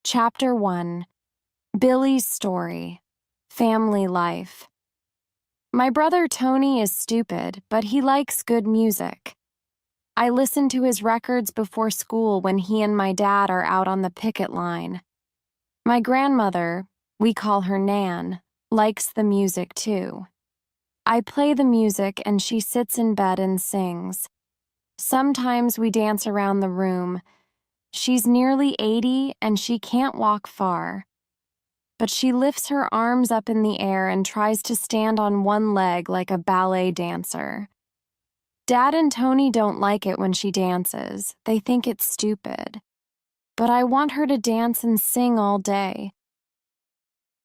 Chapter 1. Billy's Story. Family Life. My brother Tony is stupid, but he likes good music. I listen to his records before school when he and my dad are out on the picket line. My grandmother, we call her Nan, likes the music too. I play the music and she sits in bed and sings. Sometimes we dance around the room. She's nearly 80 and she can't walk far. But she lifts her arms up in the air and tries to stand on one leg like a ballet dancer. Dad and Tony don't like it when she dances. They think it's stupid. But I want her to dance and sing all day.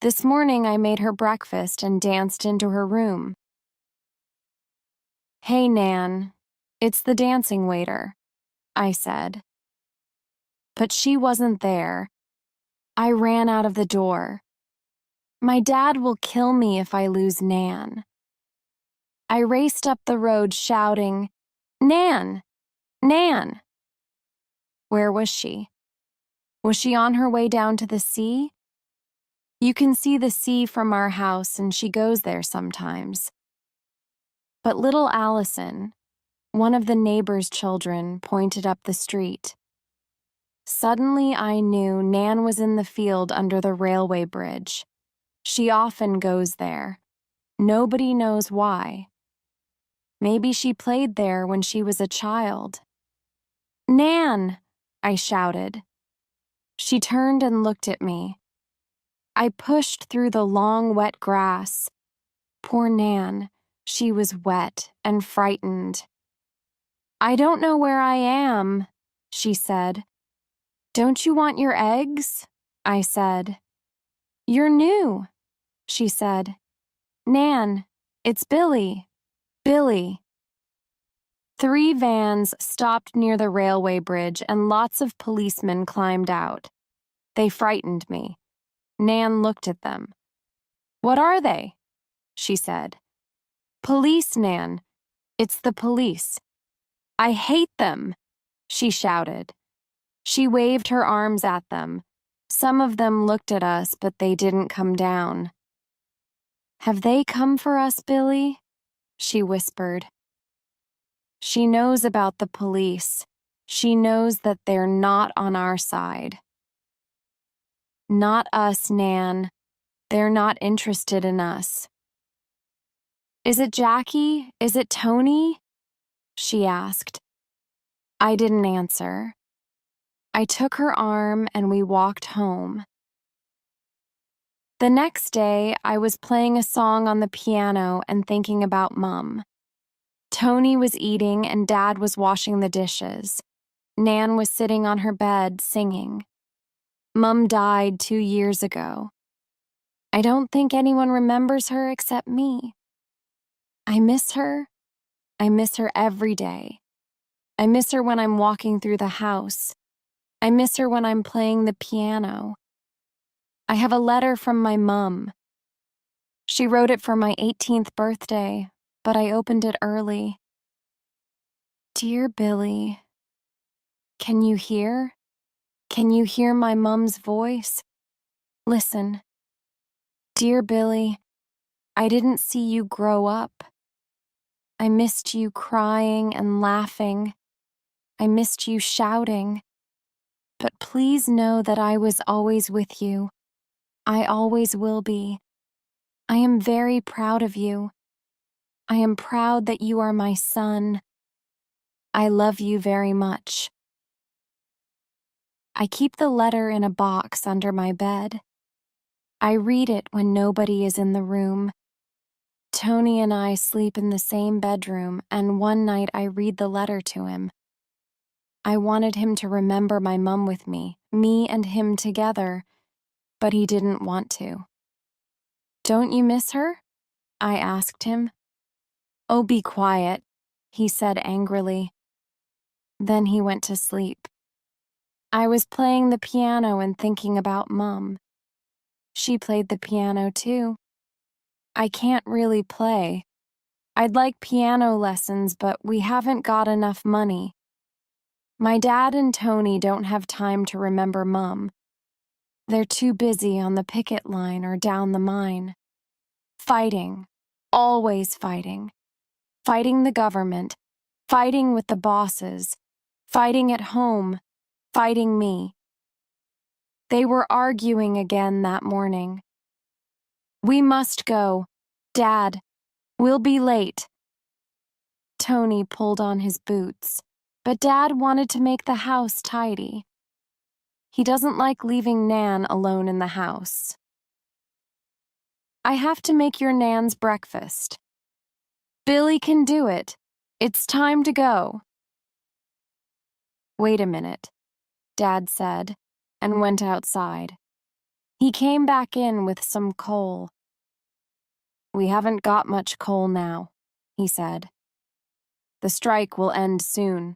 This morning I made her breakfast and danced into her room. "Hey, Nan, it's the dancing waiter," I said. But she wasn't there. I ran out of the door. My dad will kill me if I lose Nan. I raced up the road shouting, "Nan! Nan!" Where was she? Was she on her way down to the sea? You can see the sea from our house and she goes there sometimes. But little Allison, one of the neighbor's children, pointed up the street. Suddenly I knew Nan was in the field under the railway bridge. She often goes there. Nobody knows why. Maybe she played there when she was a child. "Nan!" I shouted. She turned and looked at me. I pushed through the long, wet grass. Poor Nan, she was wet and frightened. "I don't know where I am," she said. "Don't you want your eggs?" I said. "You're new," she said. "Nan, it's Billy. Billy." 3 vans stopped near the railway bridge and lots of policemen climbed out. They frightened me. Nan looked at them. "What are they?" she said. "Police, Nan. It's the police." "I hate them," she shouted. She waved her arms at them. Some of them looked at us, but they didn't come down. "Have they come for us, Billy?" she whispered. She knows about the police. She knows that they're not on our side. "Not us, Nan. They're not interested in us." "Is it Jackie? Is it Tony?" she asked. I didn't answer. I took her arm and we walked home. The next day, I was playing a song on the piano and thinking about Mum. Tony was eating and Dad was washing the dishes. Nan was sitting on her bed singing. Mum died 2 years ago. I don't think anyone remembers her except me. I miss her. I miss her every day. I miss her when I'm walking through the house. I miss her when I'm playing the piano. I have a letter from my mum. She wrote it for my 18th birthday, but I opened it early. "Dear Billy, can you hear? Can you hear my mum's voice? Listen. Dear Billy, I didn't see you grow up. I missed you crying and laughing. I missed you shouting. But please know that I was always with you. I always will be. I am very proud of you. I am proud that you are my son. I love you very much." I keep the letter in a box under my bed. I read it when nobody is in the room. Tony and I sleep in the same bedroom, and one night I read the letter to him. I wanted him to remember my mum with me and him together, but he didn't want to. "Don't you miss her?" I asked him. "Oh, be quiet," he said angrily. Then he went to sleep. I was playing the piano and thinking about Mum. She played the piano too. I can't really play. I'd like piano lessons, but we haven't got enough money. My dad and Tony don't have time to remember Mum. They're too busy on the picket line or down the mine. Fighting. Always fighting. Fighting the government. Fighting with the bosses. Fighting at home. Fighting me. They were arguing again that morning. We must go. Dad, we'll be late. Tony pulled on his boots, but Dad wanted to make the house tidy. He doesn't like leaving Nan alone in the house. I have to make your Nan's breakfast. Billy can do it. It's time to go. Wait a minute, Dad said, and went outside. He came back in with some coal. We haven't got much coal now, he said. The strike will end soon,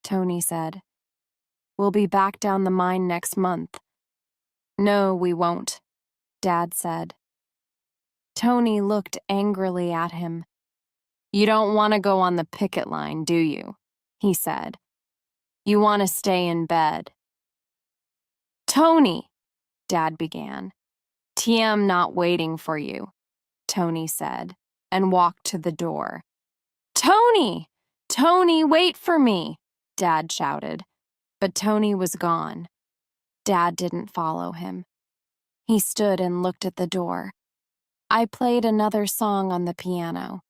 Tony said. We'll be back down the mine next month. No, we won't, Dad said. Tony looked angrily at him. You don't want to go on the picket line, do you? He said. You want to stay in bed. Tony, Dad began. TM not waiting for you, Tony said, and walked to the door. Tony! Tony, wait for me, Dad shouted. But Tony was gone. Dad didn't follow him. He stood and looked at the door. I played another song on the piano.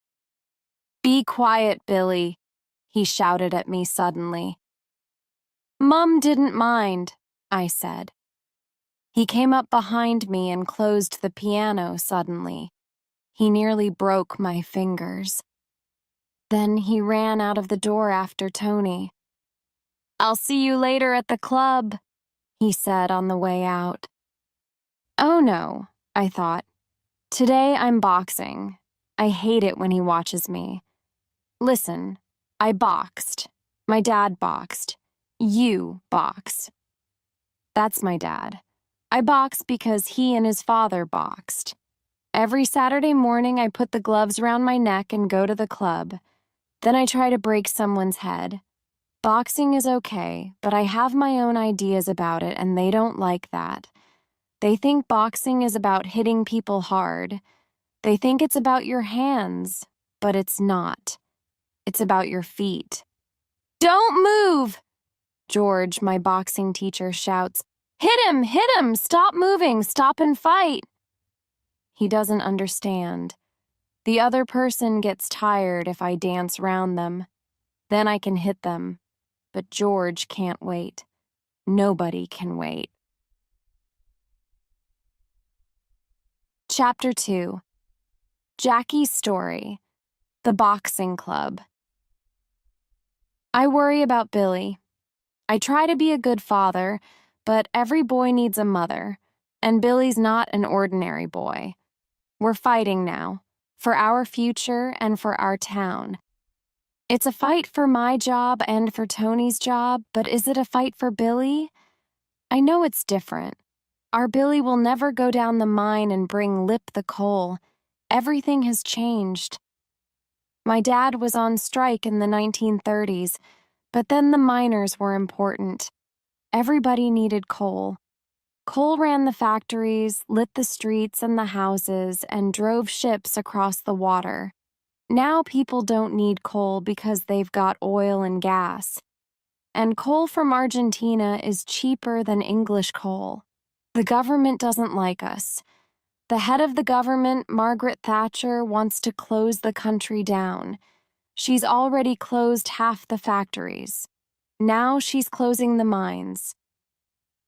Be quiet, Billy, he shouted at me suddenly. Mum didn't mind, I said. He came up behind me and closed the piano suddenly. He nearly broke my fingers. Then he ran out of the door after Tony. I'll see you later at the club, he said on the way out. Oh no, I thought. Today I'm boxing. I hate it when he watches me. Listen, I boxed. My dad boxed. You box. That's my dad. I box because he and his father boxed. Every Saturday morning I put the gloves around my neck and go to the club. Then I try to break someone's head. Boxing is okay, but I have my own ideas about it and they don't like that. They think boxing is about hitting people hard. They think it's about your hands, but it's not. It's about your feet. Don't move! George, my boxing teacher, shouts. Hit him, stop moving, stop and fight. He doesn't understand. The other person gets tired if I dance round them. Then I can hit them. But George can't wait. Nobody can wait. Chapter 2. Jackie's Story. The Boxing Club. I worry about Billy. I try to be a good father, but every boy needs a mother, and Billy's not an ordinary boy. We're fighting now, for our future and for our town. It's a fight for my job and for Tony's job, but is it a fight for Billy? I know it's different. Our Billy will never go down the mine and bring Lip the coal. Everything has changed. My dad was on strike in the 1930s, but then the miners were important. Everybody needed coal. Coal ran the factories, lit the streets and the houses, and drove ships across the water. Now people don't need coal because they've got oil and gas. And coal from Argentina is cheaper than English coal. The government doesn't like us. The head of the government, Margaret Thatcher, wants to close the country down. She's already closed half the factories. Now she's closing the mines.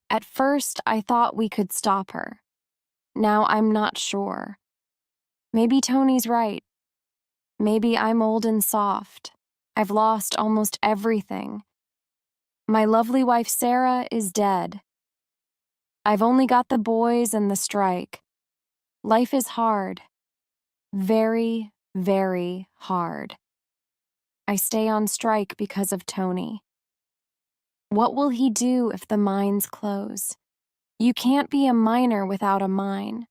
At first, I thought we could stop her. Now I'm not sure. Maybe Tony's right. Maybe I'm old and soft. I've lost almost everything. My lovely wife Sarah is dead. I've only got the boys and the strike. Life is hard. Very, very hard. I stay on strike because of Tony. What will he do if the mines close? You can't be a miner without a mine.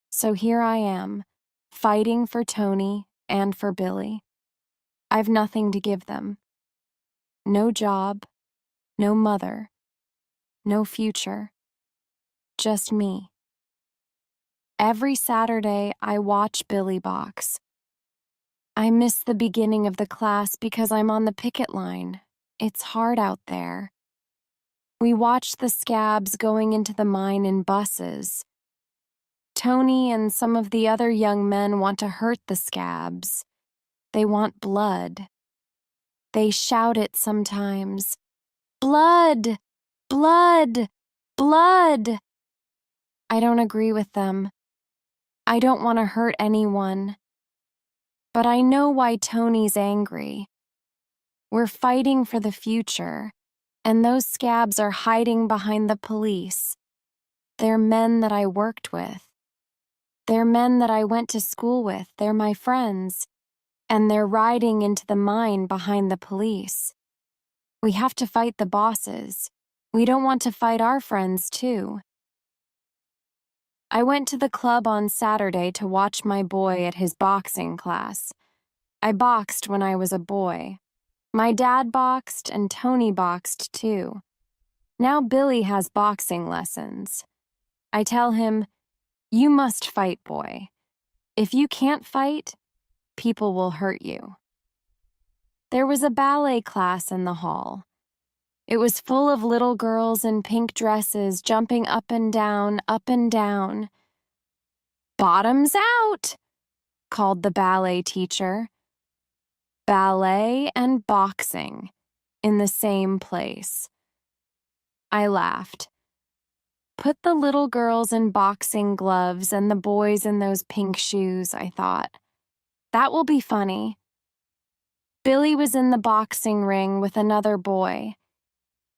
So here I am, fighting for Tony and for Billy. I've nothing to give them. No job, no mother, no future. just me. Every Saturday, I watch Billy box. I miss the beginning of the class because I'm on the picket line. It's hard out there. We watch the scabs going into the mine in buses. Tony and some of the other young men want to hurt the scabs. They want blood. They shout it sometimes. Blood! Blood! Blood! I don't agree with them. I don't want to hurt anyone. But I know why Tony's angry. We're fighting for the future, and those scabs are hiding behind the police. They're men that I worked with. They're men that I went to school with. They're my friends. And they're riding into the mine behind the police. We have to fight the bosses. We don't want to fight our friends, too. I went to the club on Saturday to watch my boy at his boxing class. I boxed when I was a boy. My dad boxed and Tony boxed, too. Now Billy has boxing lessons. I tell him, "You must fight, boy. If you can't fight, people will hurt you." There was a ballet class in the hall. It was full of little girls in pink dresses jumping up and down, up and down. "Bottoms out!" called the ballet teacher. Ballet and boxing in the same place. I laughed. Put the little girls in boxing gloves and the boys in those pink shoes, I thought. That will be funny. Billy was in the boxing ring with another boy.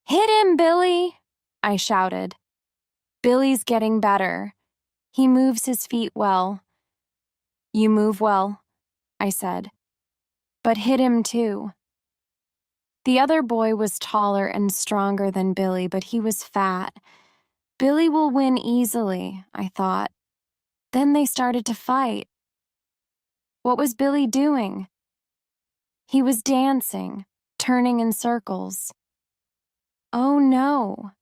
"Hit him, Billy!" I shouted. Billy's getting better. He moves his feet well. "You move well," I said. "But hit him too." The other boy was taller and stronger than Billy, but he was fat. Billy will win easily, I thought. Then they started to fight. What was Billy doing? He was dancing, turning in circles. "Oh no,"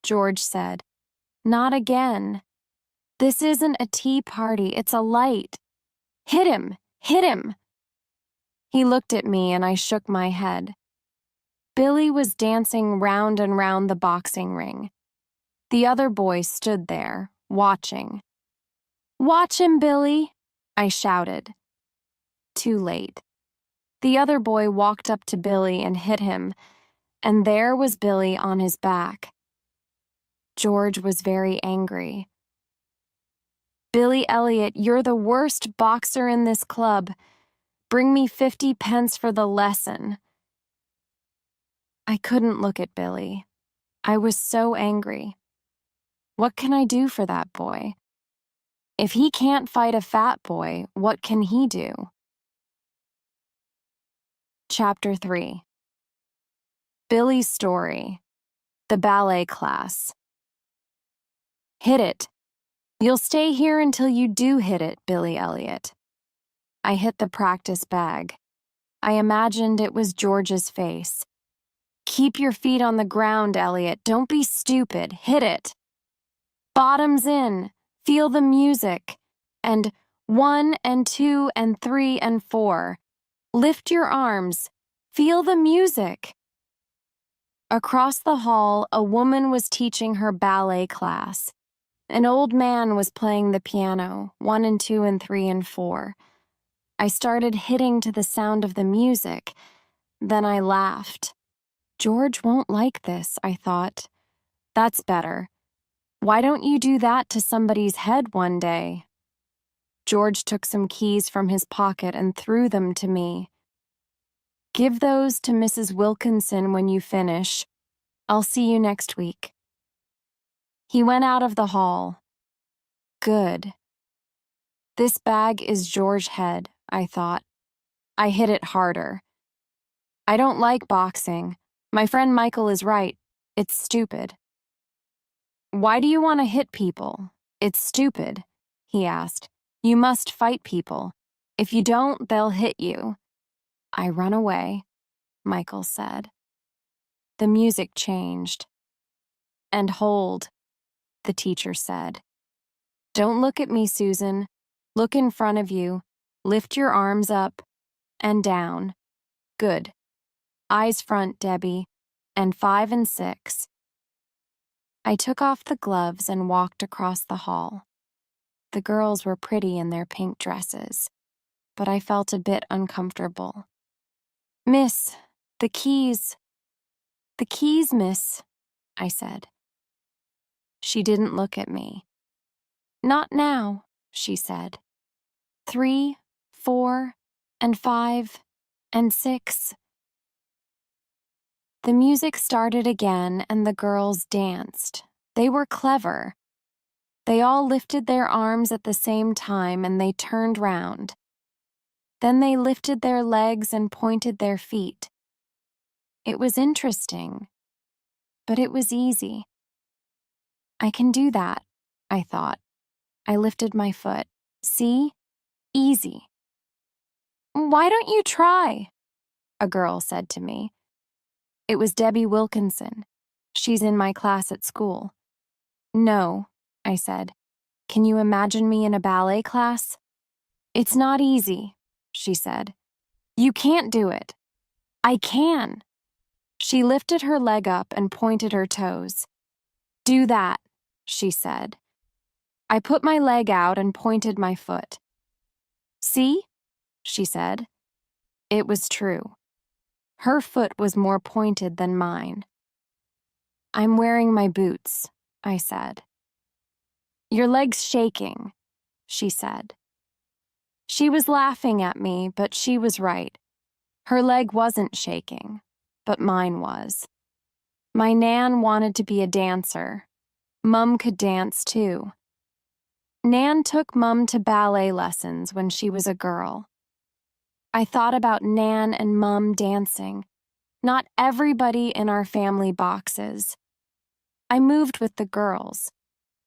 George said. "Not again. This isn't a tea party, it's a light. Hit him! Hit him!" He looked at me and I shook my head. Billy was dancing round and round the boxing ring. The other boy stood there, watching. "Watch him, Billy!" I shouted. Too late. The other boy walked up to Billy and hit him, and there was Billy on his back. George was very angry. "Billy Elliot, you're the worst boxer in this club. Bring me 50 pence for the lesson." I couldn't look at Billy. I was so angry. What can I do for that boy? If he can't fight a fat boy, what can he do? Chapter 3. Billy's Story. The Ballet Class. "Hit it. You'll stay here until you do hit it, Billy Elliot." I hit the practice bag. I imagined it was George's face. "Keep your feet on the ground, Elliot. Don't be stupid. Hit it. Bottoms in. Feel the music. And 1 and 2 and 3 and 4. Lift your arms. Feel the music." Across the hall, a woman was teaching her ballet class. An old man was playing the piano, 1 and 2 and 3 and 4. I started hitting to the sound of the music. Then I laughed. George won't like this, I thought. That's better. Why don't you do that to somebody's head one day? George took some keys from his pocket and threw them to me. "Give those to Mrs. Wilkinson when you finish. I'll see you next week." He went out of the hall. Good. This bag is George's head, I thought. I hit it harder. I don't like boxing. My friend Michael is right. It's stupid. "Why do you want to hit people? It's stupid," he asked. "You must fight people. If you don't, they'll hit you." "I run away," Michael said. The music changed. "And hold." the teacher said. Don't look at me, Susan. Look in front of you. Lift your arms up and down. Good. Eyes front, Debbie. And 5 and 6. I took off the gloves and walked across the hall. The girls were pretty in their pink dresses, but I felt a bit uncomfortable. Miss, the keys. The keys, miss, I said. She didn't look at me. Not now, she said. 3, 4, and 5, and 6. The music started again and the girls danced. They were clever. They all lifted their arms at the same time and they turned round. Then they lifted their legs and pointed their feet. It was interesting, but it was easy. I can do that, I thought. I lifted my foot. See? Easy. Why don't you try? A girl said to me. It was Debbie Wilkinson. She's in my class at school. No, I said. Can you imagine me in a ballet class? It's not easy, she said. You can't do it. I can. She lifted her leg up and pointed her toes. Do that, she said. I put my leg out and pointed my foot. See? She said. It was true. Her foot was more pointed than mine. I'm wearing my boots, I said. Your leg's shaking, she said. She was laughing at me, but she was right. Her leg wasn't shaking, but mine was. My Nan wanted to be a dancer. Mum could dance too. Nan took Mum to ballet lessons when she was a girl. I thought about Nan and Mum dancing. Not everybody in our family boxes. I moved with the girls,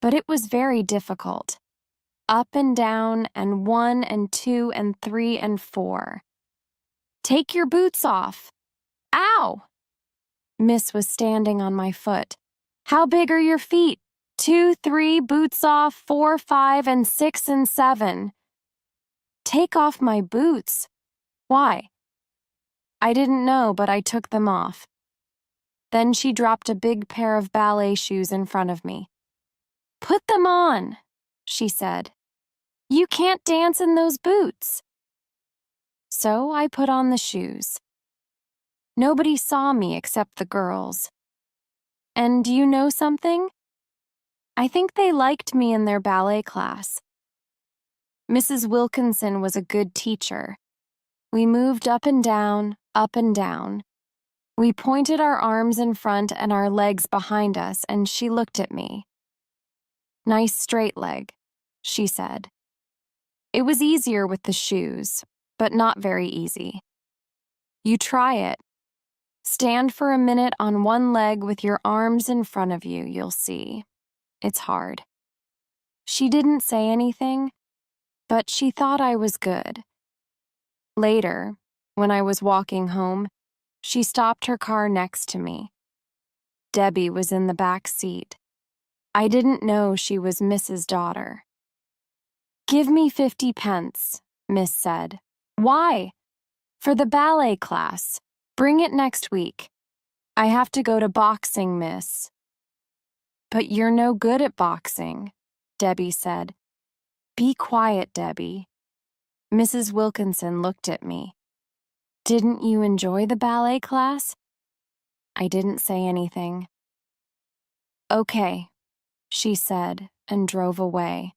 but it was very difficult. Up and down and 1 and 2 and 3 and 4. Take your boots off. Ow! Miss was standing on my foot. How big are your feet? 2, 3, boots off, 4, 5, and 6 and 7. Take off my boots. Why? I didn't know, but I took them off. Then she dropped a big pair of ballet shoes in front of me. Put them on, she said. You can't dance in those boots. So I put on the shoes. Nobody saw me except the girls. And do you know something? I think they liked me in their ballet class. Mrs. Wilkinson was a good teacher. We moved up and down, up and down. We pointed our arms in front and our legs behind us, and she looked at me. Nice straight leg, she said. It was easier with the shoes, but not very easy. You try it. Stand for a minute on one leg with your arms in front of you, you'll see. It's hard. She didn't say anything, but she thought I was good. Later, when I was walking home, she stopped her car next to me. Debbie was in the back seat. I didn't know she was Miss's daughter. Give me 50 pence, Miss said. Why? For the ballet class. Bring it next week. I have to go to boxing, Miss. But you're no good at boxing, Debbie said. Be quiet, Debbie. Mrs. Wilkinson looked at me. Didn't you enjoy the ballet class? I didn't say anything. Okay, she said and drove away.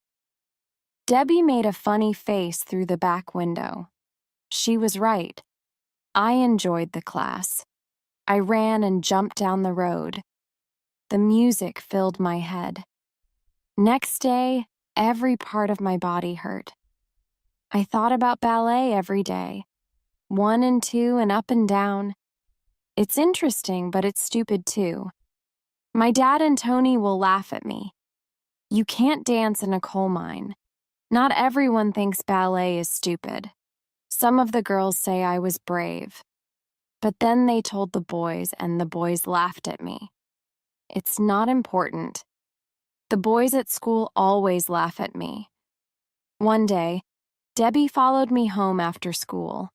Debbie made a funny face through the back window. She was right. I enjoyed the class. I ran and jumped down the road. The music filled my head. Next day, every part of my body hurt. I thought about ballet every day. 1 and 2 and up and down. It's interesting, but it's stupid too. My dad and Tony will laugh at me. You can't dance in a coal mine. Not everyone thinks ballet is stupid. Some of the girls say I was brave. But then they told the boys, and the boys laughed at me. It's not important. The boys at school always laugh at me. One day, Debbie followed me home after school.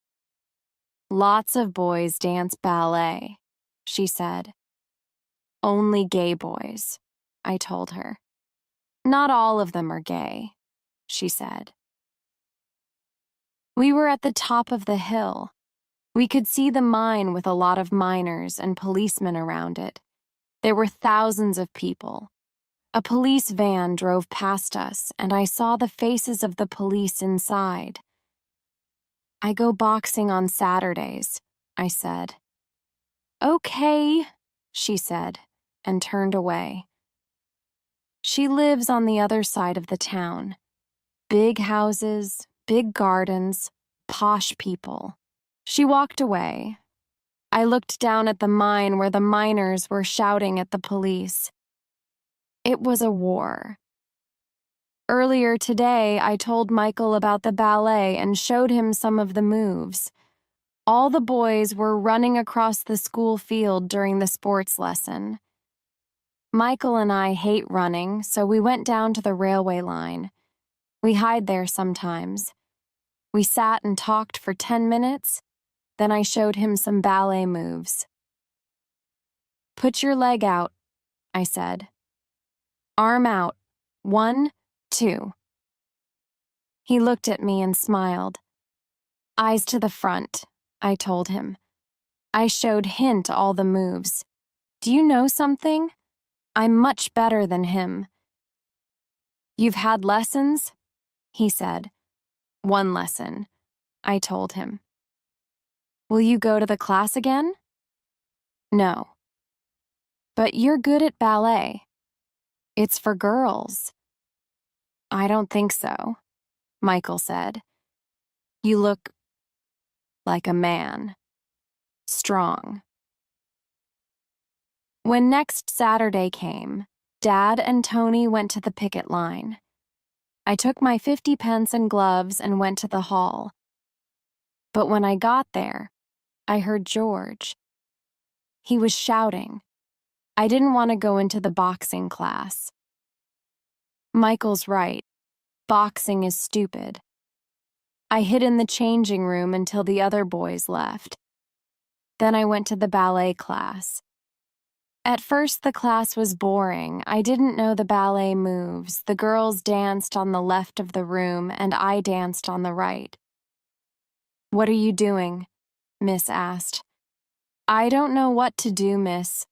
Lots of boys dance ballet, she said. Only gay boys, I told her. Not all of them are gay, she said. We were at the top of the hill. We could see the mine with a lot of miners and policemen around it. There were thousands of people. A police van drove past us, and I saw the faces of the police inside. I go boxing on Saturdays, I said. Okay, she said, and turned away. She lives on the other side of the town. Big houses, big gardens, posh people. She walked away. I looked down at the mine where the miners were shouting at the police. It was a war. Earlier today, I told Michael about the ballet and showed him some of the moves. All the boys were running across the school field during the sports lesson. Michael and I hate running, so we went down to the railway line. We hide there sometimes. We sat and talked for 10 minutes, then I showed him some ballet moves. Put your leg out, I said. Arm out. 1, 2. He looked at me and smiled. Eyes to the front, I told him. I showed Hint all the moves. Do you know something? I'm much better than him. You've had lessons? He said. 1 lesson, I told him. Will you go to the class again? No. But you're good at ballet. It's for girls. I don't think so, Michael said. You look like a man. Strong. When next Saturday came, Dad and Tony went to the picket line. I took my 50 pence and gloves and went to the hall. But when I got there, I heard George. He was shouting. I didn't want to go into the boxing class. Michael's right. Boxing is stupid. I hid in the changing room until the other boys left. Then I went to the ballet class. At first, the class was boring. I didn't know the ballet moves. The girls danced on the left of the room, and I danced on the right. What are you doing? Miss asked. I don't know what to do, miss.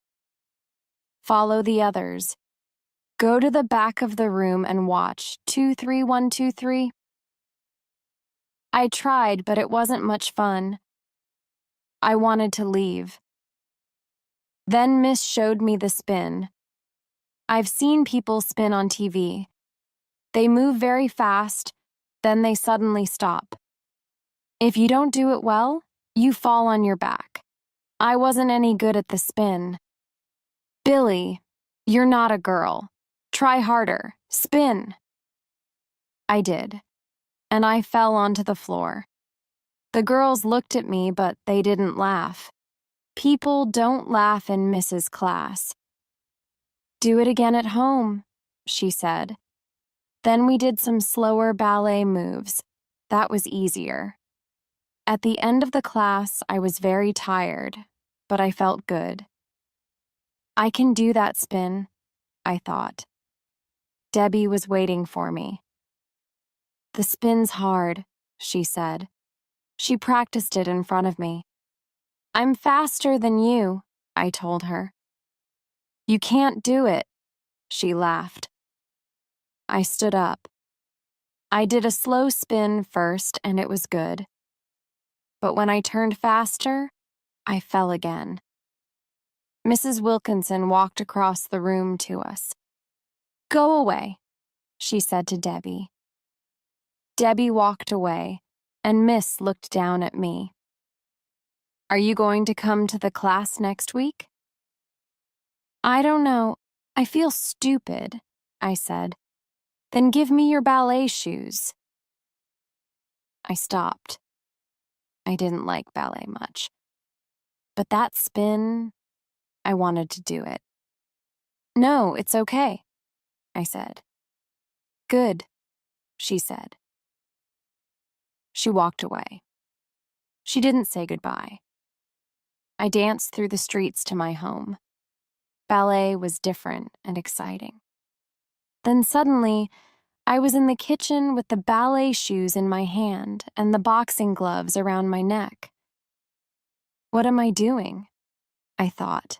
Follow the others. Go to the back of the room and watch. 2, 3, 1, 2, 3. I tried, but it wasn't much fun. I wanted to leave. Then Miss showed me the spin. I've seen people spin on TV. They move very fast, then they suddenly stop. If you don't do it well, you fall on your back. I wasn't any good at the spin. Billy, you're not a girl. Try harder. Spin. I did, and I fell onto the floor. The girls looked at me, but they didn't laugh. People don't laugh in Mrs. class. Do it again at home, she said. Then we did some slower ballet moves. That was easier. At the end of the class, I was very tired, but I felt good. I can do that spin, I thought. Debbie was waiting for me. The spin's hard, she said. She practiced it in front of me. I'm faster than you, I told her. You can't do it, she laughed. I stood up. I did a slow spin first, and it was good. But when I turned faster, I fell again. Mrs. Wilkinson walked across the room to us. Go away, she said to Debbie. Debbie walked away, and Miss looked down at me. Are you going to come to the class next week? I don't know. I feel stupid, I said. Then give me your ballet shoes. I stopped. I didn't like ballet much. But that spin, I wanted to do it. No, it's okay. I said. Good, she said. She walked away. She didn't say goodbye. I danced through the streets to my home. Ballet was different and exciting. Then suddenly, I was in the kitchen with the ballet shoes in my hand and the boxing gloves around my neck. What am I doing? I thought.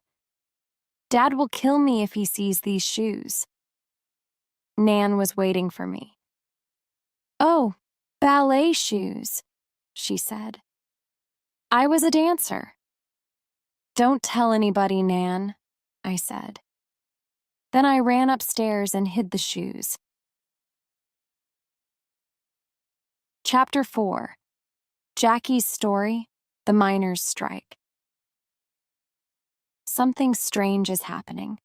Dad will kill me if he sees these shoes. Nan was waiting for me. Oh, ballet shoes, she said. I was a dancer. Don't tell anybody, Nan, I said. Then I ran upstairs and hid the shoes. Chapter 4. Jackie's Story, The Miners' Strike. Something strange is happening.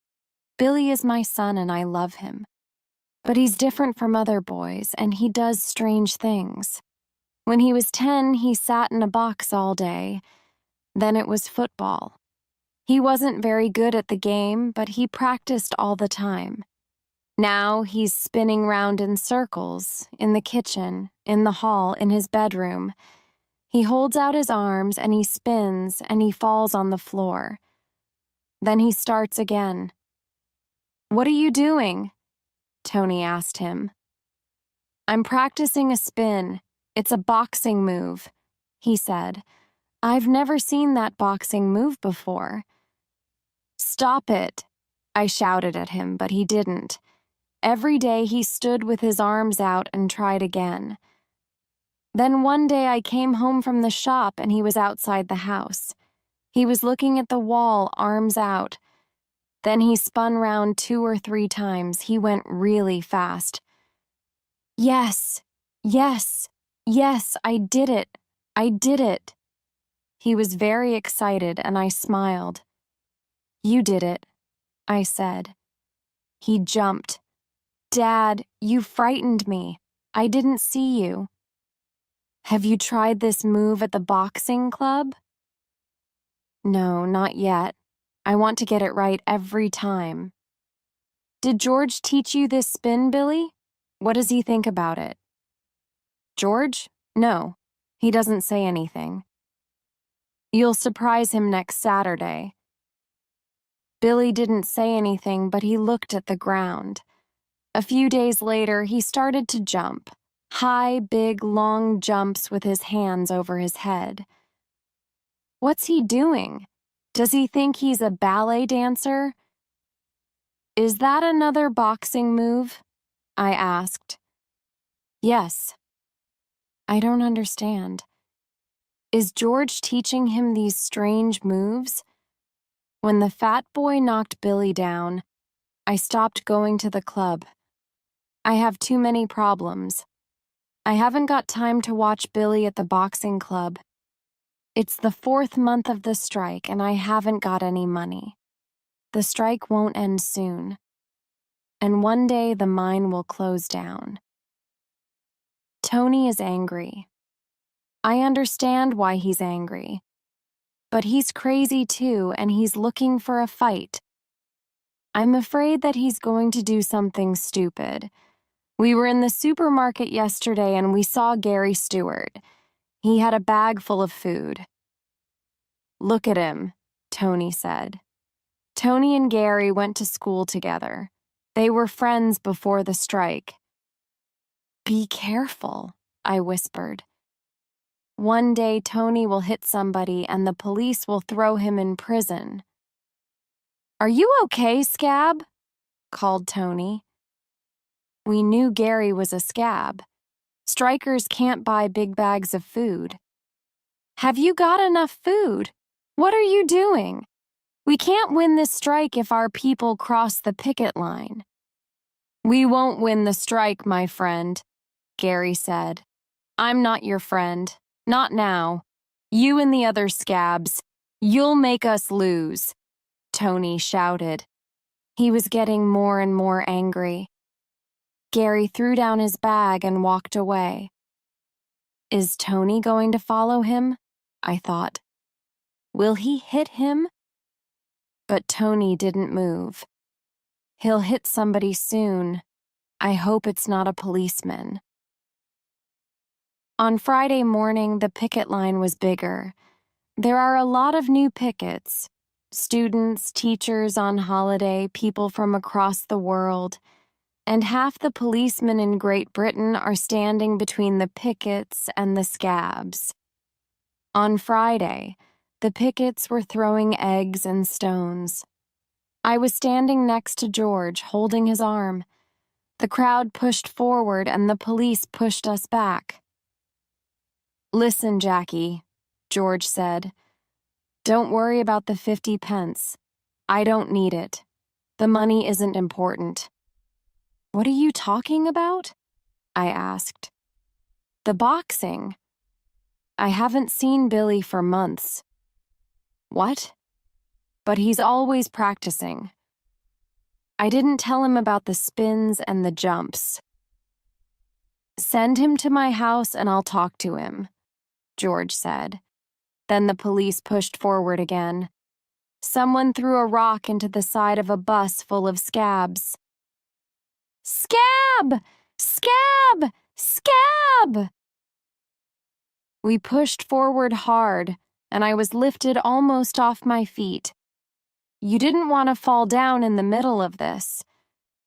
Billy is my son and I love him. But he's different from other boys and he does strange things. When he was 10, he sat in a box all day. Then it was football. He wasn't very good at the game, but he practiced all the time. Now he's spinning round in circles, in the kitchen, in the hall, in his bedroom. He holds out his arms and he spins and he falls on the floor. Then he starts again. What are you doing? Tony asked him. I'm practicing a spin. It's a boxing move, he said. I've never seen that boxing move before. Stop it, I shouted at him, but he didn't. Every day he stood with his arms out and tried again. Then one day I came home from the shop and he was outside the house. He was looking at the wall, arms out. Then he spun round 2 or 3 times. He went really fast. Yes, yes, yes, I did it. I did it. He was very excited and I smiled. You did it, I said. He jumped. Dad, you frightened me. I didn't see you. Have you tried this move at the boxing club? No, not yet. I want to get it right every time. Did George teach you this spin, Billy? What does he think about it? George? No, he doesn't say anything. You'll surprise him next Saturday. Billy didn't say anything, but he looked at the ground. A few days later, he started to jump. High, big, long jumps with his hands over his head. What's he doing? Does he think he's a ballet dancer? Is that another boxing move? I asked. Yes. I don't understand. Is George teaching him these strange moves? When the fat boy knocked Billy down, I stopped going to the club. I have too many problems. I haven't got time to watch Billy at the boxing club. It's the 4th month of the strike and I haven't got any money. The strike won't end soon. And one day the mine will close down. Tony is angry. I understand why he's angry. But he's crazy too, and he's looking for a fight. I'm afraid that he's going to do something stupid. We were in the supermarket yesterday and we saw Gary Stewart. He had a bag full of food. Look at him, Tony said. Tony and Gary went to school together. They were friends before the strike. Be careful, I whispered. One day Tony will hit somebody and the police will throw him in prison. Are you okay, Scab? Called Tony. We knew Gary was a scab. Strikers can't buy big bags of food. Have you got enough food? What are you doing? We can't win this strike if our people cross the picket line. We won't win the strike, my friend, Gary said. I'm not your friend. Not now. You and the other scabs. You'll make us lose, Tony shouted. He was getting more and more angry. Gary threw down his bag and walked away. Is Tony going to follow him? I thought. Will he hit him? But Tony didn't move. He'll hit somebody soon. I hope it's not a policeman. On Friday morning, the picket line was bigger. There are a lot of new pickets. Students, teachers on holiday, people from across the world, and half the policemen in Great Britain are standing between the pickets and the scabs. On Friday, the pickets were throwing eggs and stones. I was standing next to George, holding his arm. The crowd pushed forward and the police pushed us back. "Listen, Jackie," George said. "Don't worry about the 50 pence. I don't need it. The money isn't important." "What are you talking about?" I asked. "The boxing. I haven't seen Billy for months." "What?" "But he's always practicing." I didn't tell him about the spins and the jumps. "Send him to my house and I'll talk to him," George said. Then the police pushed forward again. Someone threw a rock into the side of a bus full of scabs. "Scab! Scab! Scab!" We pushed forward hard, and I was lifted almost off my feet. You didn't want to fall down in the middle of this.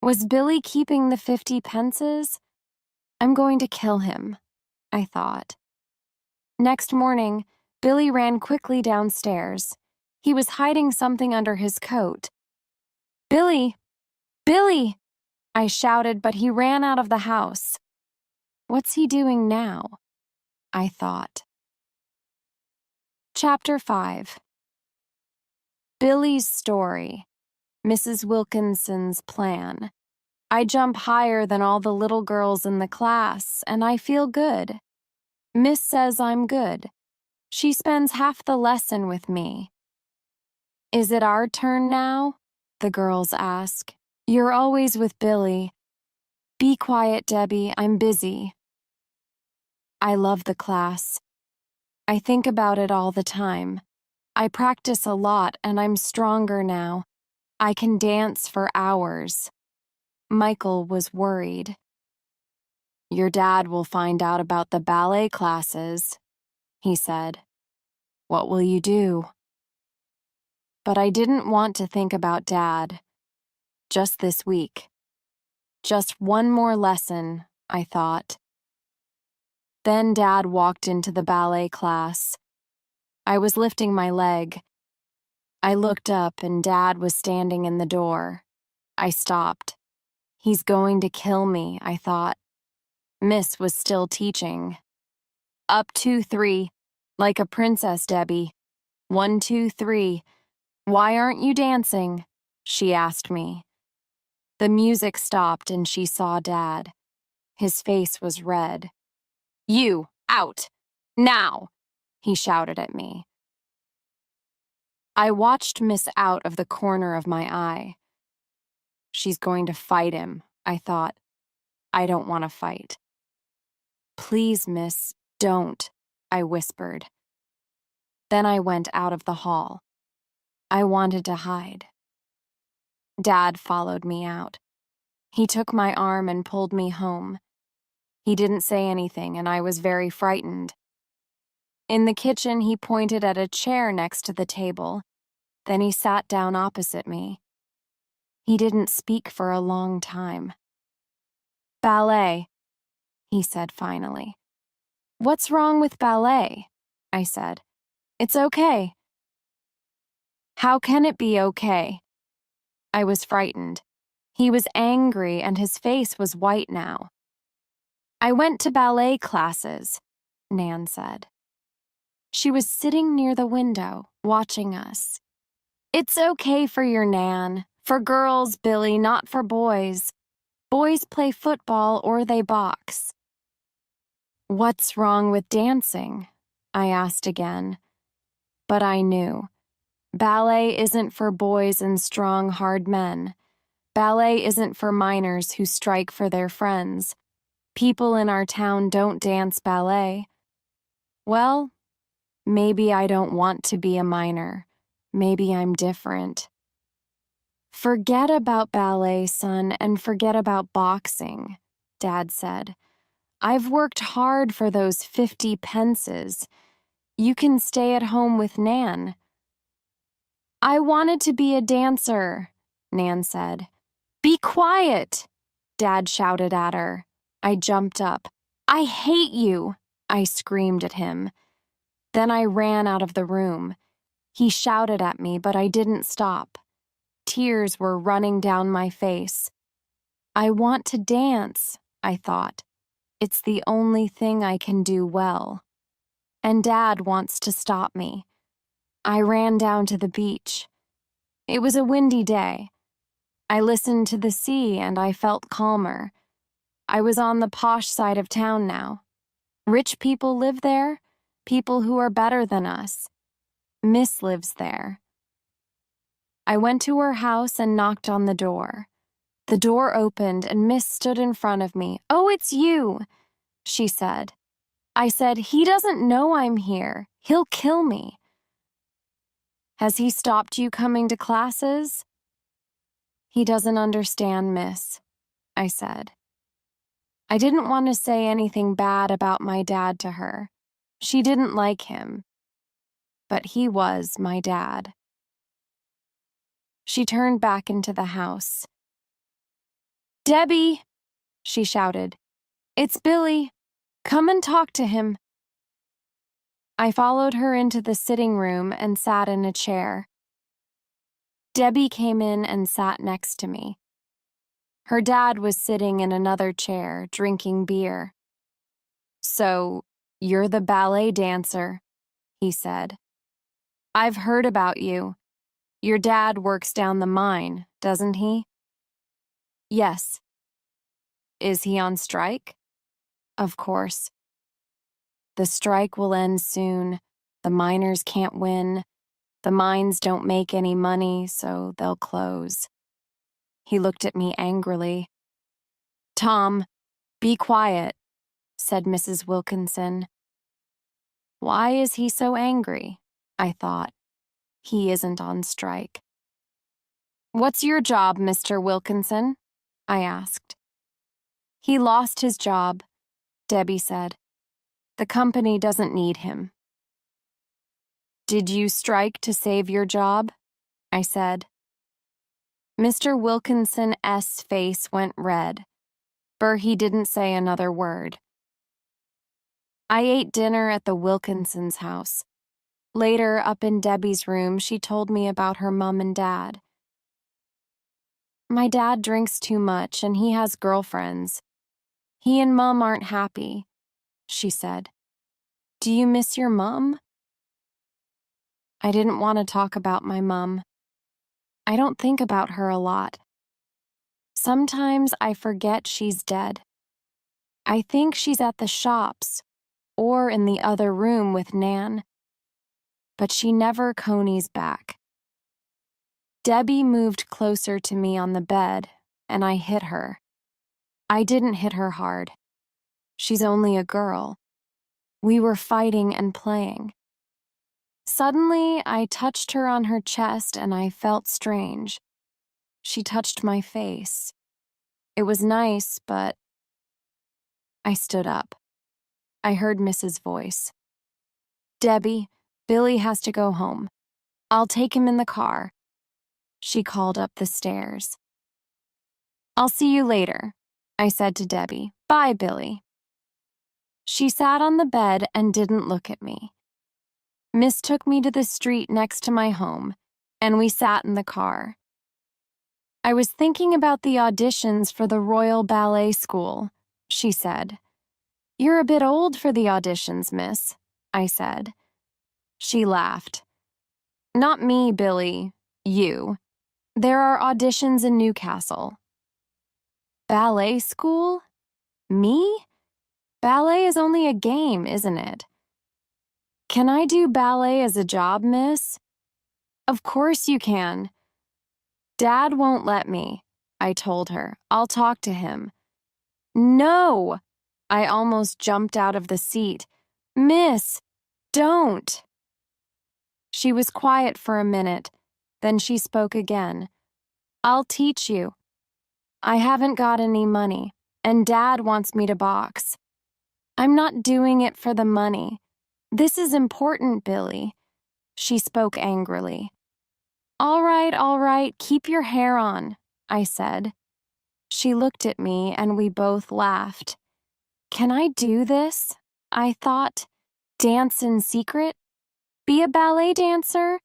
Was Billy keeping the 50 pences? I'm going to kill him, I thought. Next morning, Billy ran quickly downstairs. He was hiding something under his coat. "Billy! Billy!" I shouted, but he ran out of the house. What's he doing now? I thought. Chapter 5. Billy's story. Mrs. Wilkinson's plan. I jump higher than all the little girls in the class, and I feel good. Miss says I'm good. She spends half the lesson with me. "Is it our turn now?" the girls ask. "You're always with Billy." "Be quiet, Debbie, I'm busy." I love the class. I think about it all the time. I practice a lot and I'm stronger now. I can dance for hours. Michael was worried. "Your dad will find out about the ballet classes," he said. "What will you do?" But I didn't want to think about Dad. Just this week. Just one more lesson, I thought. Then Dad walked into the ballet class. I was lifting my leg. I looked up and Dad was standing in the door. I stopped. He's going to kill me, I thought. Miss was still teaching. "Up 2, 3, like a princess, Debbie. 1, 2, 3. Why aren't you dancing?" she asked me. The music stopped and she saw Dad. His face was red. "You, out! Now!" he shouted at me. I watched Miss out of the corner of my eye. She's going to fight him, I thought. I don't want to fight. "Please, Miss, don't," I whispered. Then I went out of the hall. I wanted to hide. Dad followed me out. He took my arm and pulled me home. He didn't say anything, and I was very frightened. In the kitchen, he pointed at a chair next to the table. Then he sat down opposite me. He didn't speak for a long time. "Ballet," he said finally. "What's wrong with ballet?" I said. "It's okay." "How can it be okay?" I was frightened. He was angry and his face was white now. "I went to ballet classes," Nan said. She was sitting near the window, watching us. "It's okay for your Nan. For girls, Billy, not for boys. Boys play football or they box." "What's wrong with dancing?" I asked again. But I knew. Ballet isn't for boys and strong, hard men. Ballet isn't for minors who strike for their friends. People in our town don't dance ballet. Well, maybe I don't want to be a minor. Maybe I'm different. Forget about ballet, son, and forget about boxing, Dad said. I've worked hard for those 50 pences. You can stay at home with Nan. I wanted to be a dancer, Nan said. Be quiet, Dad shouted at her. I jumped up. I hate you, I screamed at him. Then I ran out of the room. He shouted at me, but I didn't stop. Tears were running down my face. I want to dance, I thought. It's the only thing I can do well. And Dad wants to stop me. I ran down to the beach. It was a windy day. I listened to the sea and I felt calmer. I was on the posh side of town now. Rich people live there, people who are better than us. Miss lives there. I went to her house and knocked on the door. The door opened and Miss stood in front of me. Oh, it's you, she said. I said, he doesn't know I'm here. He'll kill me. Has he stopped you coming to classes? He doesn't understand, Miss, I said. I didn't want to say anything bad about my dad to her. She didn't like him. But he was my dad. She turned back into the house. Debbie, she shouted. It's Billy. Come and talk to him. I followed her into the sitting room and sat in a chair. Debbie came in and sat next to me. Her dad was sitting in another chair, drinking beer. So, you're the ballet dancer, he said. I've heard about you. Your dad works down the mine, doesn't he? Yes. Is he on strike? Of course. The strike will end soon. The miners can't win. The mines don't make any money, so they'll close. He looked at me angrily. Tom, be quiet, said Mrs. Wilkinson. Why is he so angry? I thought. He isn't on strike. What's your job, Mr. Wilkinson? I asked. He lost his job, Debbie said. The company doesn't need him. Did you strike to save your job? I said. Mr. Wilkinson's face went red, but he didn't say another word. I ate dinner at the Wilkinsons' house. Later, up in Debbie's room, she told me about her mom and dad. My dad drinks too much and he has girlfriends. He and Mom aren't happy, she said. Do you miss your mom? I didn't want to talk about my mom. I don't think about her a lot. Sometimes I forget she's dead. I think she's at the shops or in the other room with Nan. But she never conies back. Debbie moved closer to me on the bed, and I hit her. I didn't hit her hard. She's only a girl. We were fighting and playing. Suddenly, I touched her on her chest and I felt strange. She touched my face. It was nice, but... I stood up. I heard Mrs. voice. Debbie, Billy has to go home. I'll take him in the car. She called up the stairs. I'll see you later, I said to Debbie. Bye, Billy. She sat on the bed and didn't look at me. Miss took me to the street next to my home, and we sat in the car. I was thinking about the auditions for the Royal Ballet School, she said. You're a bit old for the auditions, miss, I said. She laughed. Not me, Billy. You. There are auditions in Newcastle. Ballet school? Me? Ballet is only a game, isn't it? Can I do ballet as a job, miss? Of course you can. Dad won't let me, I told her. I'll talk to him. No! I almost jumped out of the seat. Miss, don't! She was quiet for a minute, then she spoke again. I'll teach you. I haven't got any money, and Dad wants me to box. I'm not doing it for the money. This is important, Billy. She spoke angrily. All right, keep your hair on, I said. She looked at me and we both laughed. Can I do this? I thought. Dance in secret? Be a ballet dancer?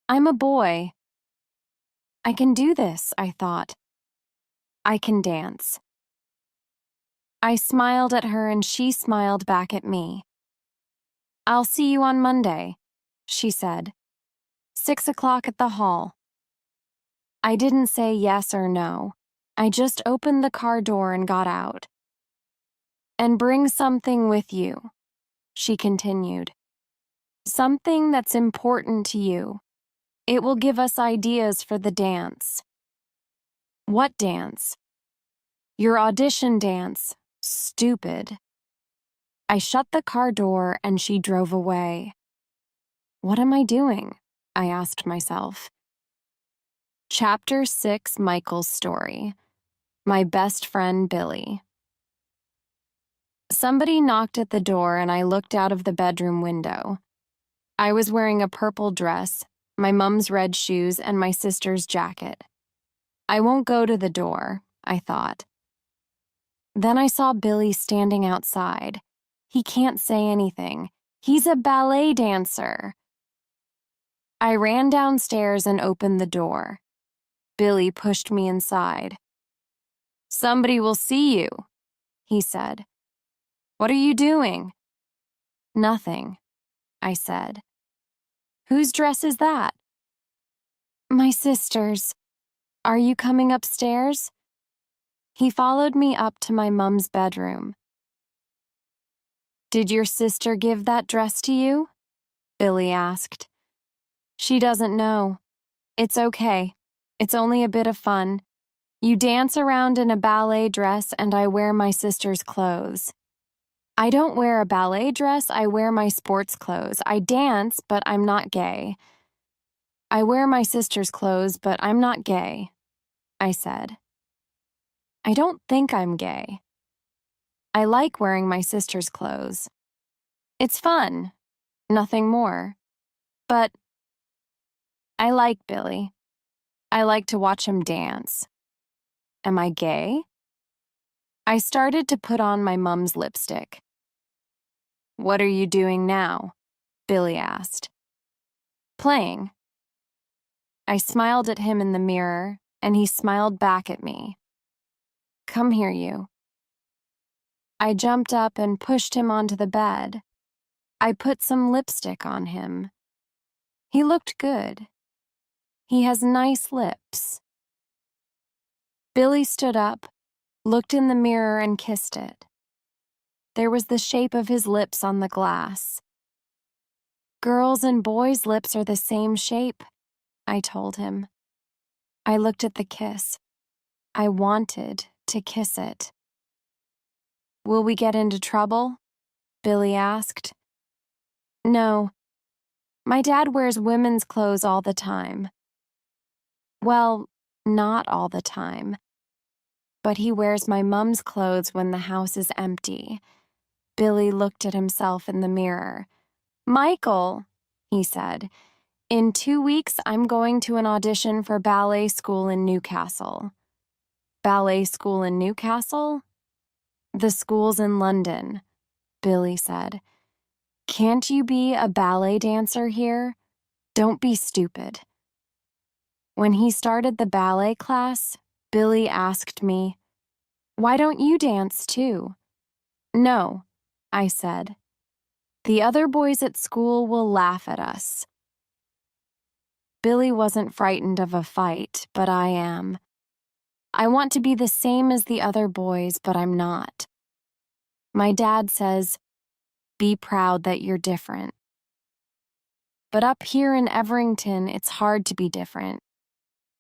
I'm a boy. I can do this, I thought. I can dance. I smiled at her and she smiled back at me. I'll see you on Monday, she said. 6 o'clock at the hall. I didn't say yes or no. I just opened the car door and got out. And bring something with you, she continued. Something that's important to you. It will give us ideas for the dance. What dance? Your audition dance. Stupid. I shut the car door and she drove away. What am I doing? I asked myself. Chapter 6, Michael's Story. My best friend Billy. Somebody knocked at the door and I looked out of the bedroom window. I was wearing a purple dress, my mum's red shoes, and my sister's jacket. I won't go to the door, I thought. Then I saw Billy standing outside. He can't say anything. He's a ballet dancer. I ran downstairs and opened the door. Billy pushed me inside. Somebody will see you, he said. What are you doing? Nothing, I said. Whose dress is that? My sister's. Are you coming upstairs? He followed me up to my mum's bedroom. Did your sister give that dress to you? Billy asked. She doesn't know. It's okay. It's only a bit of fun. You dance around in a ballet dress and I wear my sister's clothes. I don't wear a ballet dress, I wear my sports clothes. I dance, but I'm not gay. I wear my sister's clothes, but I'm not gay, I said. I don't think I'm gay. I like wearing my sister's clothes. It's fun, nothing more. But I like Billy. I like to watch him dance. Am I gay? I started to put on my mum's lipstick. What are you doing now? Billy asked. Playing. I smiled at him in the mirror, and he smiled back at me. Come here, you. I jumped up and pushed him onto the bed. I put some lipstick on him. He looked good. He has nice lips. Billy stood up, looked in the mirror, and kissed it. There was the shape of his lips on the glass. Girls' and boys' lips are the same shape, I told him. I looked at the kiss. I wanted to kiss it. Will we get into trouble? Billy asked. No. My dad wears women's clothes all the time. Well, not all the time. But he wears my mum's clothes when the house is empty. Billy looked at himself in the mirror. Michael, he said, in 2 weeks I'm going to an audition for ballet school in Newcastle. Ballet school in Newcastle? The school's in London, Billy said. Can't you be a ballet dancer here? Don't be stupid. When he started the ballet class, Billy asked me, why don't you dance too? No, I said. The other boys at school will laugh at us. Billy wasn't frightened of a fight, but I am. I want to be the same as the other boys, but I'm not. My dad says, be proud that you're different. But up here in Everington, it's hard to be different.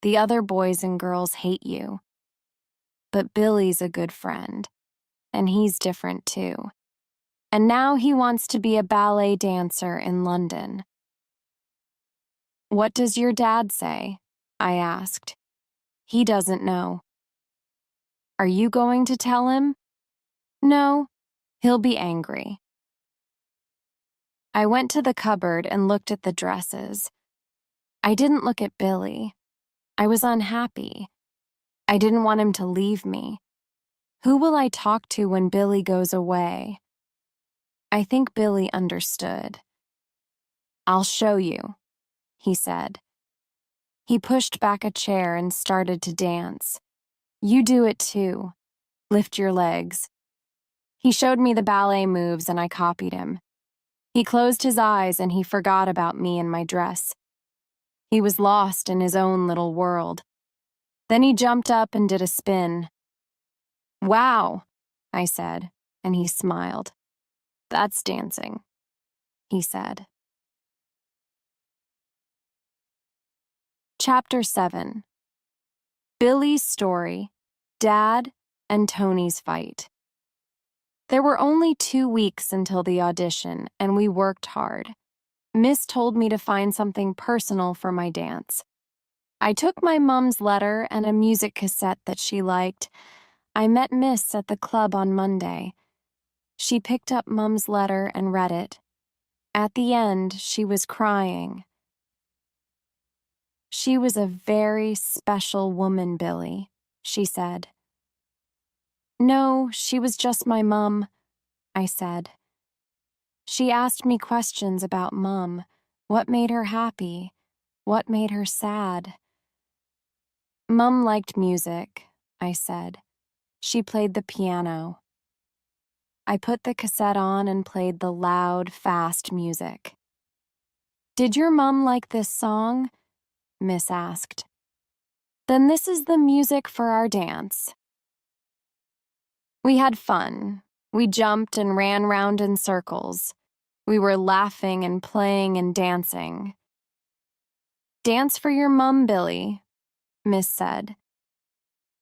The other boys and girls hate you. But Billy's a good friend, and he's different too. And now he wants to be a ballet dancer in London. What does your dad say? I asked. He doesn't know. Are you going to tell him? No, he'll be angry. I went to the cupboard and looked at the dresses. I didn't look at Billy. I was unhappy. I didn't want him to leave me. Who will I talk to when Billy goes away? I think Billy understood. I'll show you, he said. He pushed back a chair and started to dance. You do it too. Lift your legs. He showed me the ballet moves and I copied him. He closed his eyes and he forgot about me and my dress. He was lost in his own little world. Then he jumped up and did a spin. Wow, I said, and he smiled. That's dancing, he said. Chapter 7. Billy's Story, Dad, and Tony's Fight. There were only 2 weeks until the audition, and we worked hard. Miss told me to find something personal for my dance. I took my mom's letter and a music cassette that she liked. I met Miss at the club on Monday. She picked up Mom's letter and read it. At the end, she was crying. She was a very special woman, Billy, she said. No, she was just my mom, I said. She asked me questions about Mom. What made her happy? What made her sad? Mom liked music, I said. She played the piano. I put the cassette on and played the loud, fast music. Did your mom like this song? Miss asked. Then this is the music for our dance. We had fun. We jumped and ran round in circles. We were laughing and playing and dancing. Dance for your mum, Billy, Miss said.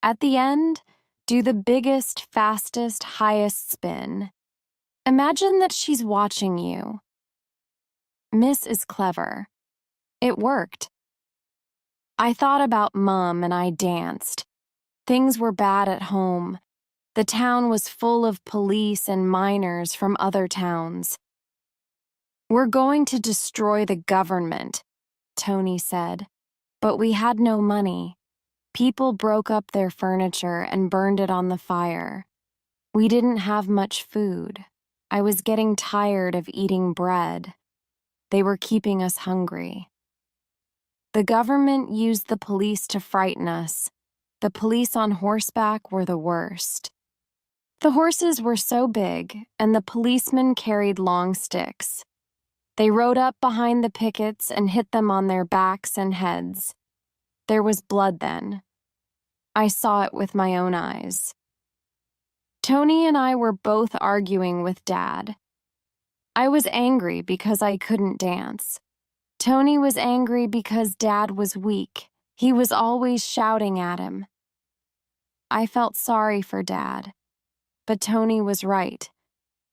At the end, do the biggest, fastest, highest spin. Imagine that she's watching you. Miss is clever. It worked. I thought about Mum and I danced. Things were bad at home. The town was full of police and miners from other towns. We're going to destroy the government, Tony said, but we had no money. People broke up their furniture and burned it on the fire. We didn't have much food. I was getting tired of eating bread. They were keeping us hungry. The government used the police to frighten us. The police on horseback were the worst. The horses were so big, and the policemen carried long sticks. They rode up behind the pickets and hit them on their backs and heads. There was blood then. I saw it with my own eyes. Tony and I were both arguing with Dad. I was angry because I couldn't dance. Tony was angry because Dad was weak. He was always shouting at him. I felt sorry for Dad. But Tony was right.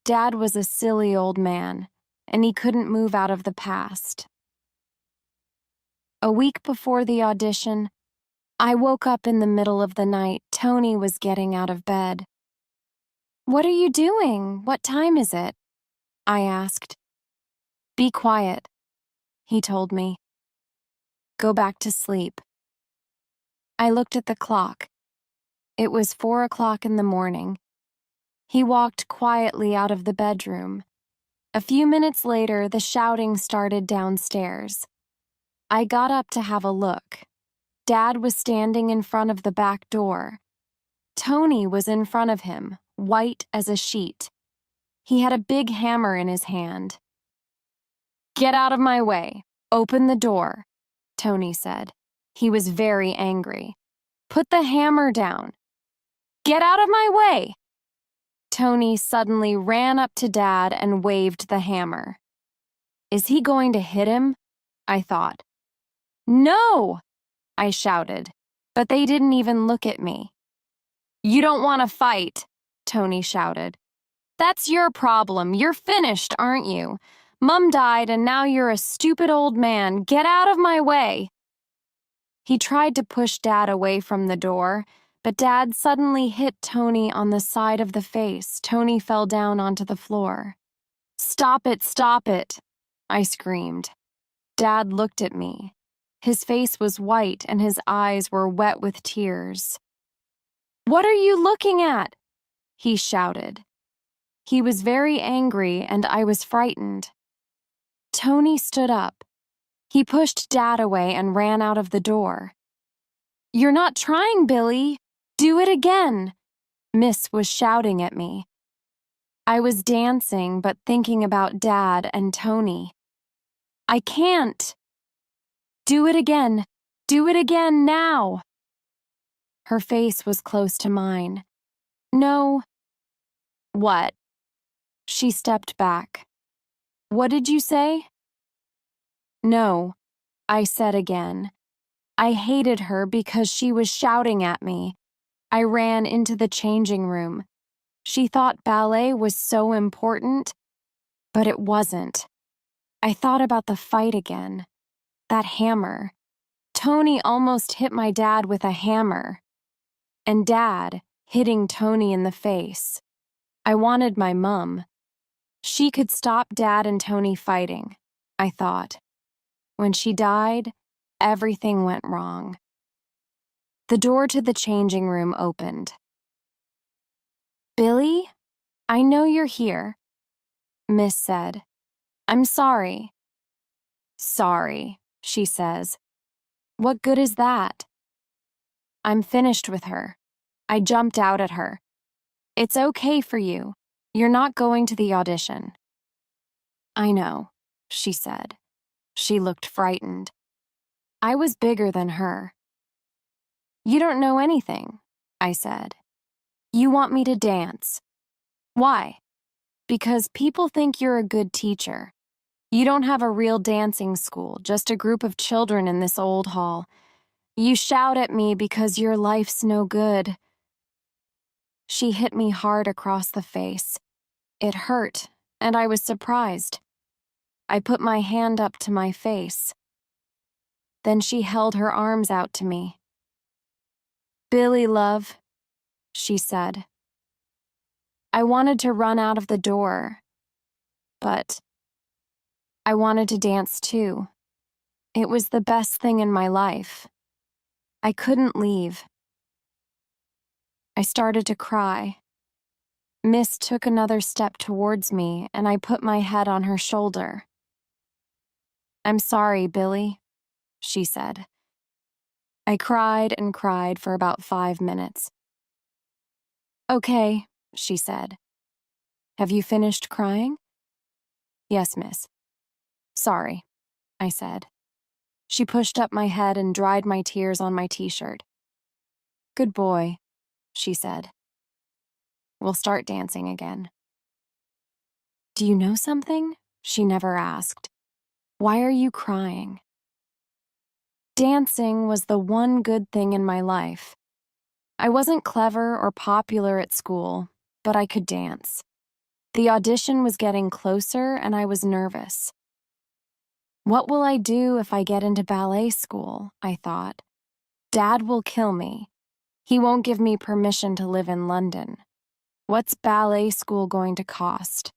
Dad was a silly old man, and he couldn't move out of the past. A week before the audition, I woke up in the middle of the night. Tony was getting out of bed. What are you doing? What time is it? I asked. Be quiet, he told me. Go back to sleep. I looked at the clock. It was 4 o'clock in the morning. He walked quietly out of the bedroom. A few minutes later, the shouting started downstairs. I got up to have a look. Dad was standing in front of the back door. Tony was in front of him, white as a sheet. He had a big hammer in his hand. Get out of my way. Open the door, Tony said. He was very angry. Put the hammer down. Get out of my way. Tony suddenly ran up to Dad and waved the hammer. Is he going to hit him? I thought. No, I shouted, but they didn't even look at me. You don't want to fight, Tony shouted. That's your problem. You're finished, aren't you? Mum died and now you're a stupid old man. Get out of my way. He tried to push Dad away from the door, but Dad suddenly hit Tony on the side of the face. Tony fell down onto the floor. "Stop it, stop it," I screamed. Dad looked at me. His face was white and his eyes were wet with tears. "What are you looking at?" he shouted. He was very angry and I was frightened. Tony stood up. He pushed Dad away and ran out of the door. "You're not trying, Billy. Do it again," Miss was shouting at me. I was dancing but thinking about Dad and Tony. "I can't." "Do it again. Do it again now." Her face was close to mine. "No." "What?" She stepped back. "What did you say?" "No," I said again. I hated her because she was shouting at me. I ran into the changing room. She thought ballet was so important, but it wasn't. I thought about the fight again. That hammer. Tony almost hit my dad with a hammer. And Dad hitting Tony in the face. I wanted my mum. She could stop Dad and Tony fighting, I thought. When she died, everything went wrong. The door to the changing room opened. "Billy, I know you're here," Miss said. "I'm sorry." "Sorry," she says. "What good is that?" "I'm finished with her. I jumped out at her. It's okay for you. You're not going to the audition." "I know," she said. She looked frightened. I was bigger than her. "You don't know anything," I said. "You want me to dance. Why?" "Because people think you're a good teacher. You don't have a real dancing school, just a group of children in this old hall. You shout at me because your life's no good." She hit me hard across the face. It hurt, and I was surprised. I put my hand up to my face. Then she held her arms out to me. "Billy, love," she said. I wanted to run out of the door, but I wanted to dance too. It was the best thing in my life. I couldn't leave. I started to cry. Miss took another step towards me, and I put my head on her shoulder. "I'm sorry, Billy," she said. I cried and cried for about 5 minutes. "Okay," she said. "Have you finished crying?" "Yes, miss." "Sorry," I said. She pushed up my head and dried my tears on my t-shirt. "Good boy," she said. "We'll start dancing again." "Do you know something?" she never asked. "Why are you crying?" Dancing was the one good thing in my life. I wasn't clever or popular at school, but I could dance. The audition was getting closer and I was nervous. What will I do if I get into ballet school? I thought. Dad will kill me. He won't give me permission to live in London. What's ballet school going to cost?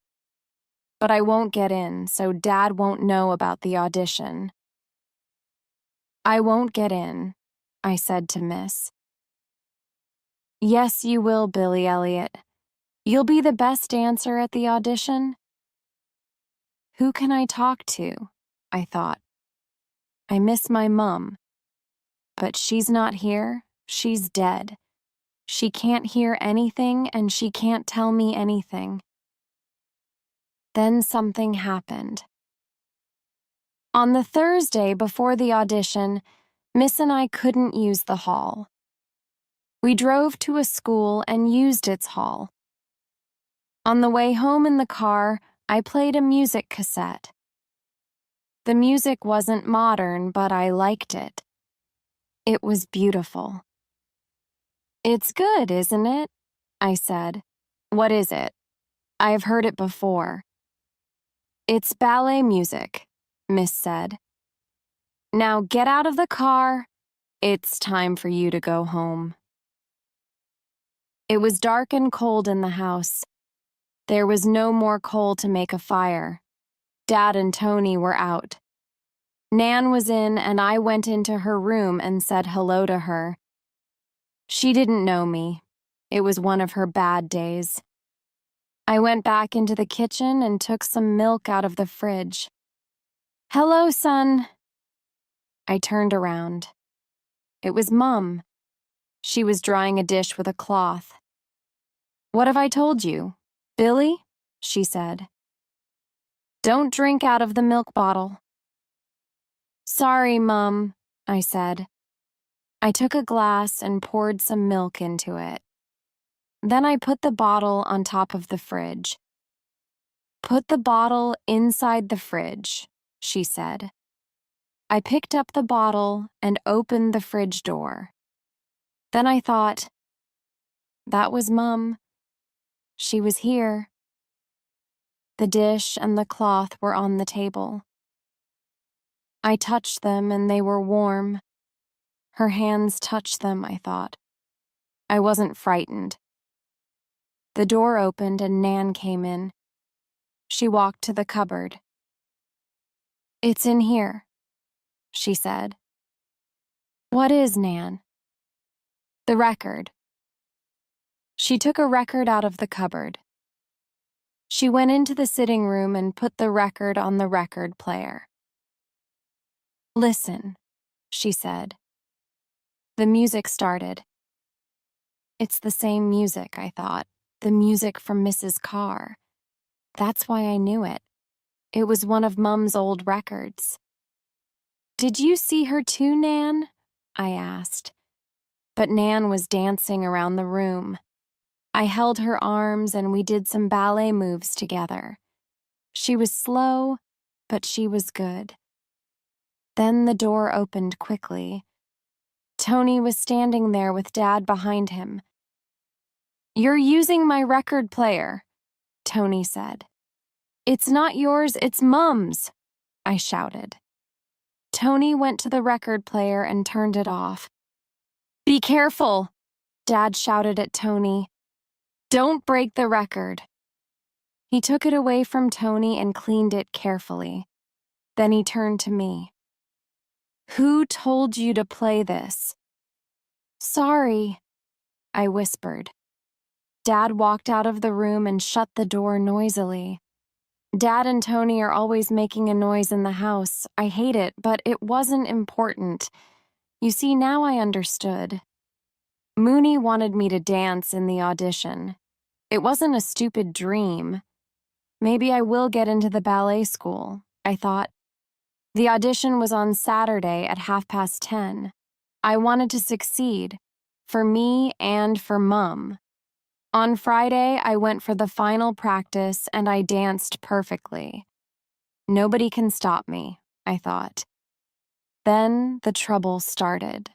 But I won't get in, so Dad won't know about the audition. "I won't get in," I said to Miss. "Yes, you will, Billy Elliot. You'll be the best dancer at the audition." Who can I talk to? I thought. I miss my mum. But she's not here. She's dead. She can't hear anything and she can't tell me anything. Then something happened. On the Thursday before the audition, Miss and I couldn't use the hall. We drove to a school and used its hall. On the way home in the car, I played a music cassette. The music wasn't modern, but I liked it. It was beautiful. "It's good, isn't it?" I said. "What is it?" "I've heard it before." "It's ballet music," Miss said. "Now get out of the car." It's time for you to go home. It was dark and cold in the house. There was no more coal to make a fire. Dad and Tony were out. Nan was in, and I went into her room and said hello to her. She didn't know me. It was one of her bad days. I went back into the kitchen and took some milk out of the fridge. "Hello, son." I turned around. It was Mum. She was drying a dish with a cloth. "What have I told you, Billy?" she said. "Don't drink out of the milk bottle." "Sorry, Mum," I said. I took a glass and poured some milk into it. Then I put the bottle on top of the fridge. "Put the bottle inside the fridge," she said. I picked up the bottle and opened the fridge door. Then I thought, that was Mum. She was here. The dish and the cloth were on the table. I touched them and they were warm. Her hands touched them, I thought. I wasn't frightened. The door opened and Nan came in. She walked to the cupboard. "It's in here," she said. "What is, Nan?" "The record." She took a record out of the cupboard. She went into the sitting room and put the record on the record player. "Listen," she said. The music started. It's the same music, I thought. The music from Mrs. Carr. That's why I knew it. It was one of Mum's old records. "Did you see her too, Nan?" I asked. But Nan was dancing around the room. I held her arms and we did some ballet moves together. She was slow, but she was good. Then the door opened quickly. Tony was standing there with Dad behind him. "You're using my record player," Tony said. "It's not yours, it's Mum's," I shouted. Tony went to the record player and turned it off. "Be careful," Dad shouted at Tony. "Don't break the record." He took it away from Tony and cleaned it carefully. Then he turned to me. "Who told you to play this?" "Sorry," I whispered. Dad walked out of the room and shut the door noisily. Dad and Tony are always making a noise in the house. I hate it, but it wasn't important. You see, now I understood. Mooney wanted me to dance in the audition. It wasn't a stupid dream. Maybe I will get into the ballet school, I thought. The audition was on Saturday at 10:30. I wanted to succeed, for me and for Mum. On Friday, I went for the final practice and I danced perfectly. Nobody can stop me, I thought. Then the trouble started.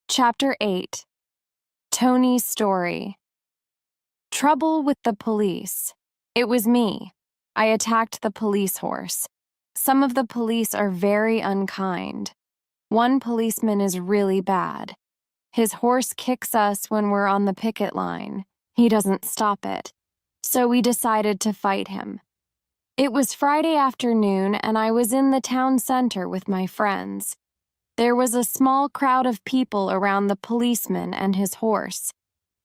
Chapter 8. Tony's Story. Trouble with the police. It was me. I attacked the police horse. Some of the police are very unkind. One policeman is really bad. His horse kicks us when we're on the picket line. He doesn't stop it. So we decided to fight him. It was Friday afternoon and I was in the town center with my friends. There was a small crowd of people around the policeman and his horse.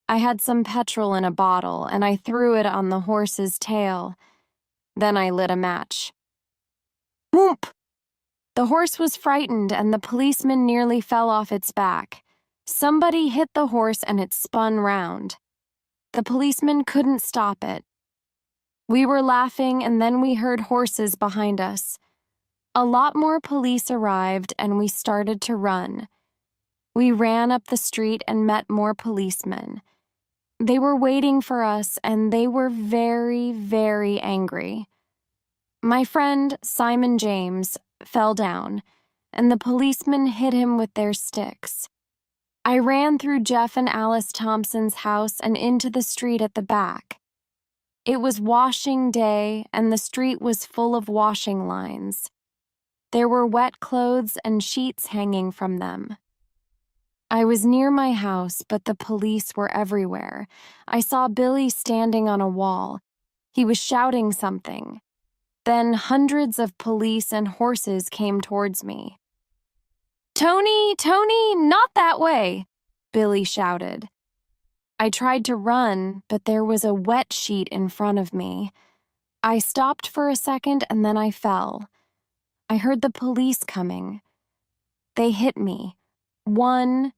I had some petrol in a bottle and I threw it on the horse's tail. Then I lit a match. Whoomp! The horse was frightened and the policeman nearly fell off its back. Somebody hit the horse and it spun round. The policeman couldn't stop it. We were laughing and then we heard horses behind us. A lot more police arrived and we started to run. We ran up the street and met more policemen. They were waiting for us and they were very, very angry. My friend, Simon James, fell down, and the policemen hit him with their sticks. I ran through Jeff and Alice Thompson's house and into the street at the back. It was washing day, and the street was full of washing lines. There were wet clothes and sheets hanging from them. I was near my house, but the police were everywhere. I saw Billy standing on a wall. He was shouting something. Then hundreds of police and horses came towards me. "Tony, Tony, not that way!" Billy shouted. I tried to run, but there was a wet sheet in front of me. I stopped for a second and then I fell. I heard the police coming. They hit me. 1,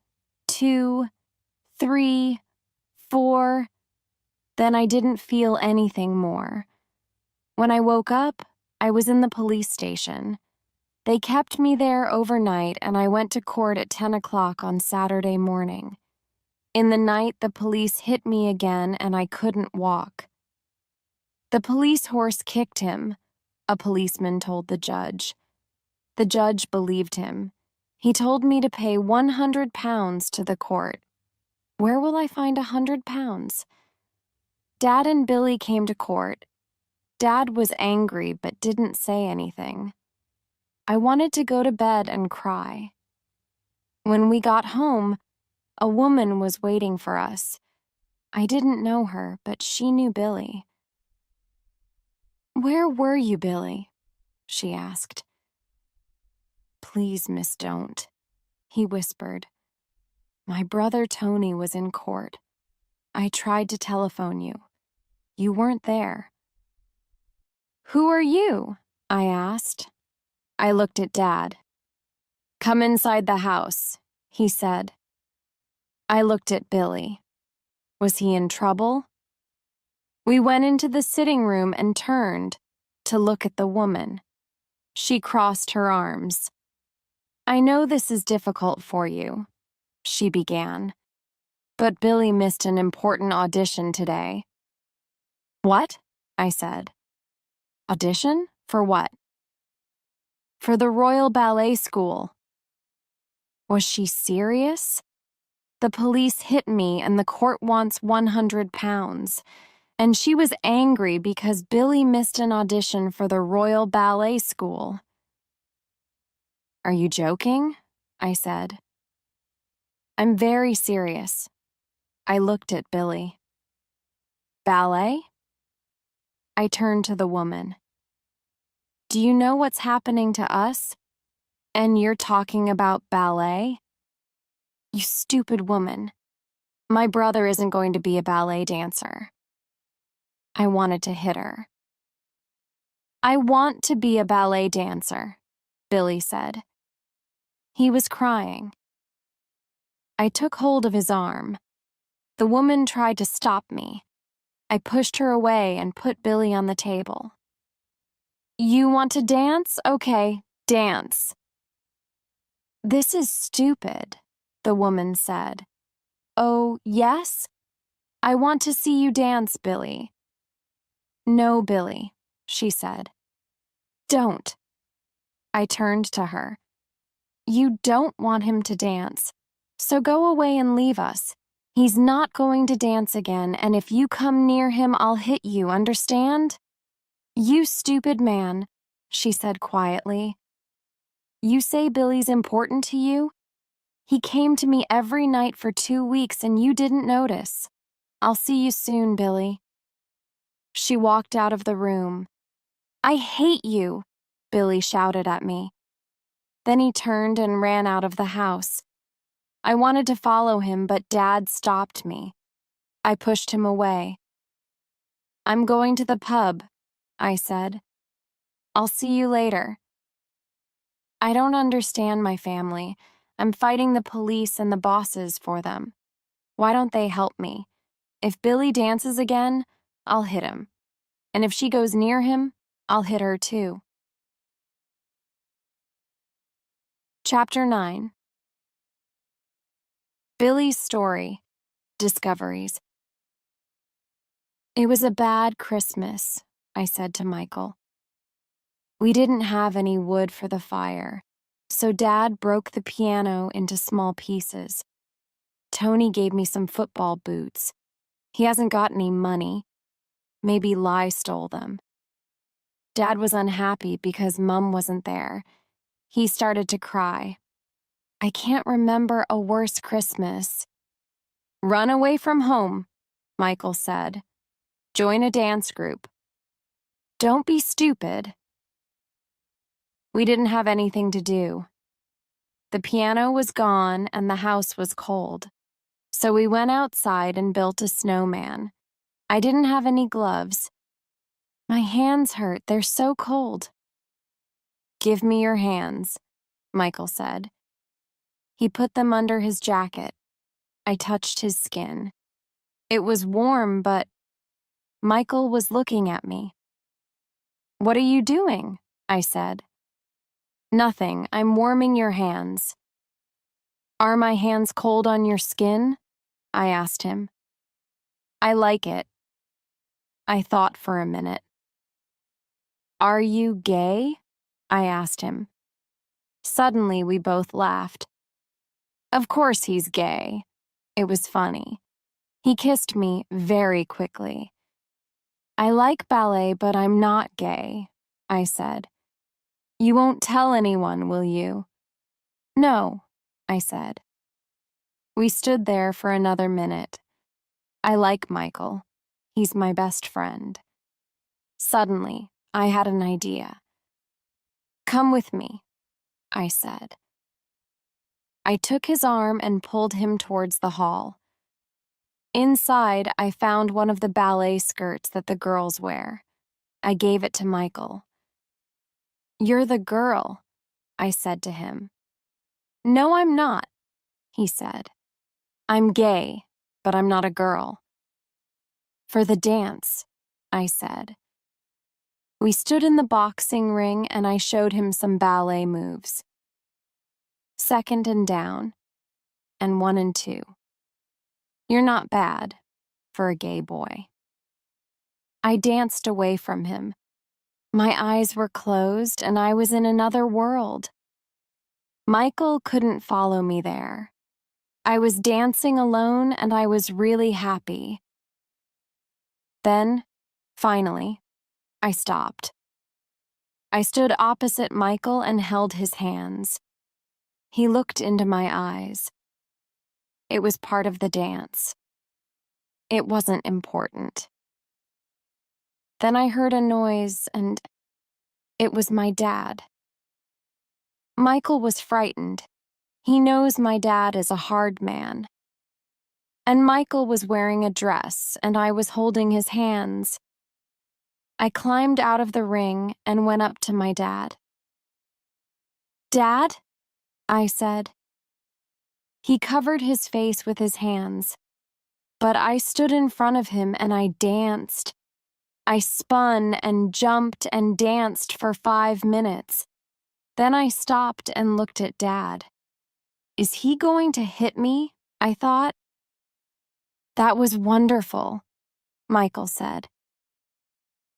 2, 3, 4. Then I didn't feel anything more. When I woke up, I was in the police station. They kept me there overnight and I went to court at 10 o'clock on Saturday morning. In the night, the police hit me again and I couldn't walk. The police horse kicked him, a policeman told the judge. The judge believed him. He told me to pay 100 pounds to the court. Where will I find 100 pounds? Dad and Billy came to court. Dad was angry but didn't say anything. I wanted to go to bed and cry. When we got home, a woman was waiting for us. I didn't know her, but she knew Billy. "Where were you, Billy?" she asked. "Please, miss, don't," he whispered. "My brother Tony was in court. I tried to telephone you. You weren't there." "Who are you?" I asked. I looked at Dad. "Come inside the house," he said. I looked at Billy. Was he in trouble? We went into the sitting room and turned to look at the woman. She crossed her arms. "I know this is difficult for you," she began, "but Billy missed an important audition today." "What?" I said. "Audition? For what?" "For the Royal Ballet School." Was she serious? The police hit me and the court wants 100 pounds. And she was angry because Billy missed an audition for the Royal Ballet School. "Are you joking?" I said. "I'm very serious." I looked at Billy. "Ballet?" I turned to the woman. "Do you know what's happening to us? And you're talking about ballet?" "You stupid woman. My brother isn't going to be a ballet dancer." I wanted to hit her. "I want to be a ballet dancer," Billy said. He was crying. I took hold of his arm. The woman tried to stop me. I pushed her away and put Billy on the table. "You want to dance? Okay, dance." "This is stupid," the woman said. "Oh, yes? I want to see you dance, Billy." "No, Billy," she said. "Don't." I turned to her. "You don't want him to dance, so go away and leave us. He's not going to dance again, and if you come near him, I'll hit you, understand?" "You stupid man," she said quietly. "You say Billy's important to you? He came to me every night for 2 weeks and you didn't notice. I'll see you soon, Billy." She walked out of the room. "I hate you," Billy shouted at me. Then he turned and ran out of the house. I wanted to follow him, but Dad stopped me. I pushed him away. "I'm going to the pub," I said. "I'll see you later." I don't understand my family. I'm fighting the police and the bosses for them. Why don't they help me? If Billy dances again, I'll hit him. And if she goes near him, I'll hit her too. Chapter 9. Billy's Story. Discoveries. "It was a bad Christmas," I said to Michael. "We didn't have any wood for the fire, so Dad broke the piano into small pieces. Tony gave me some football boots. He hasn't got any money. Maybe Lai stole them. Dad was unhappy because Mum wasn't there. He started to cry. I can't remember a worse Christmas. Run away from home, Michael said. Join a dance group. Don't be stupid. We didn't have anything to do. The piano was gone and the house was cold. So we went outside and built a snowman. I didn't have any gloves. My hands hurt, they're so cold. Give me your hands, Michael said. He put them under his jacket. I touched his skin. It was warm, but Michael was looking at me. What are you doing? I said. Nothing, I'm warming your hands. Are my hands cold on your skin? I asked him. I like it. I thought for a minute. Are you gay? I asked him. Suddenly, we both laughed. Of course he's gay. It was funny. He kissed me very quickly. I like ballet, but I'm not gay, I said. You won't tell anyone, will you? No, I said. We stood there for another minute. I like Michael. He's my best friend. Suddenly, I had an idea. Come with me, I said. I took his arm and pulled him towards the hall. Inside, I found one of the ballet skirts that the girls wear. I gave it to Michael. You're the girl, I said to him. No, I'm not, he said. I'm gay, but I'm not a girl. For the dance, I said. We stood in the boxing ring and I showed him some ballet moves. 2nd and down, and 1 and 2. You're not bad for a gay boy. I danced away from him. My eyes were closed and I was in another world. Michael couldn't follow me there. I was dancing alone and I was really happy. Then, finally, I stopped. I stood opposite Michael and held his hands. He looked into my eyes. It was part of the dance. It wasn't important. Then I heard a noise and it was my dad. Michael was frightened. He knows my dad is a hard man. And Michael was wearing a dress and I was holding his hands. I climbed out of the ring and went up to my dad. Dad? I said. He covered his face with his hands, but I stood in front of him and I danced. I spun and jumped and danced for 5 minutes. Then I stopped and looked at Dad. Is he going to hit me? I thought. That was wonderful, Michael said.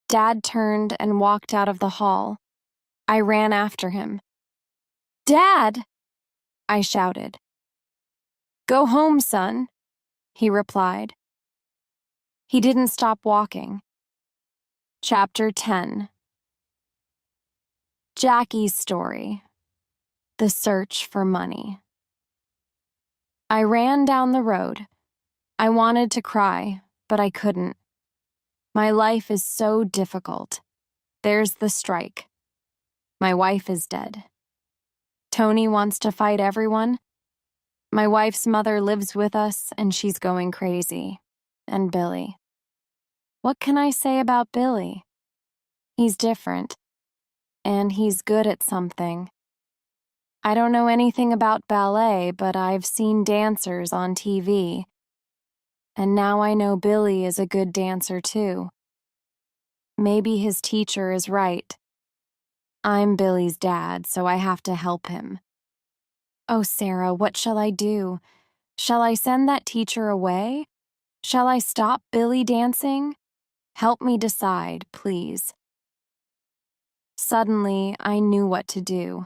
Dad turned and walked out of the hall. I ran after him. Dad! I shouted. Go home, son, he replied. He didn't stop walking. Chapter 10. Jackie's story. The search for money. I ran down the road. I wanted to cry, but I couldn't. My life is so difficult. There's the strike. My wife is dead. Tony wants to fight everyone. My wife's mother lives with us, and she's going crazy. And Billy. What can I say about Billy? He's different. And he's good at something. I don't know anything about ballet, but I've seen dancers on TV. And now I know Billy is a good dancer too. Maybe his teacher is right. I'm Billy's dad, so I have to help him. Oh, Sarah, what shall I do? Shall I send that teacher away? Shall I stop Billy dancing? Help me decide, please. Suddenly, I knew what to do.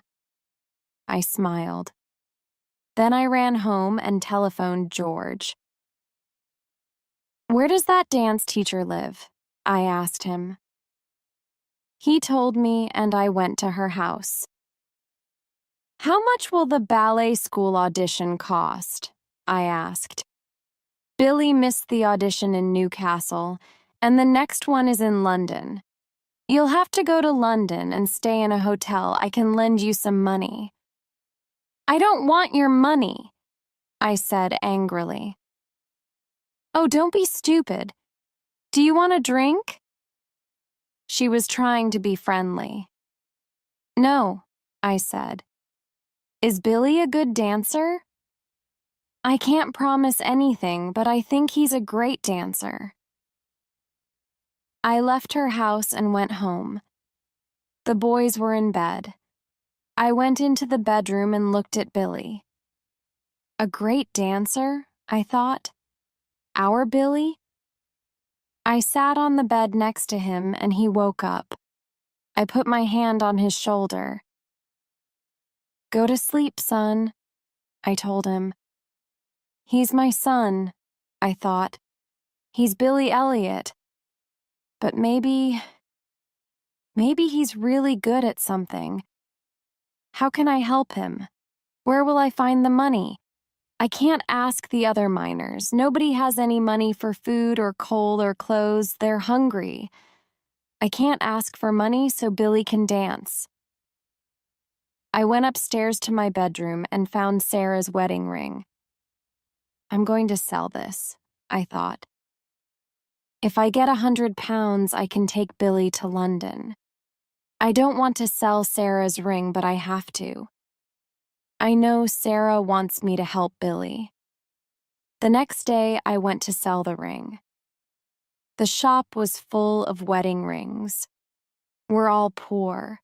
I smiled. Then I ran home and telephoned George. Where does that dance teacher live? I asked him. He told me and I went to her house. How much will the ballet school audition cost? I asked. Billy missed the audition in Newcastle, and the next one is in London. You'll have to go to London and stay in a hotel. I can lend you some money. I don't want your money, I said angrily. Oh, don't be stupid. Do you want a drink? She was trying to be friendly. No, I said. Is Billy a good dancer? I can't promise anything, but I think he's a great dancer. I left her house and went home. The boys were in bed. I went into the bedroom and looked at Billy. A great dancer, I thought. Our Billy? I sat on the bed next to him and he woke up. I put my hand on his shoulder. Go to sleep, son, I told him. He's my son, I thought. He's Billy Elliot. But maybe he's really good at something. How can I help him? Where will I find the money? I can't ask the other miners. Nobody has any money for food or coal or clothes. They're hungry. I can't ask for money so Billy can dance. I went upstairs to my bedroom and found Sarah's wedding ring. I'm going to sell this, I thought. If I get £100, I can take Billy to London. I don't want to sell Sarah's ring, but I have to. I know Sarah wants me to help Billy. The next day, I went to sell the ring. The shop was full of wedding rings. We're all poor.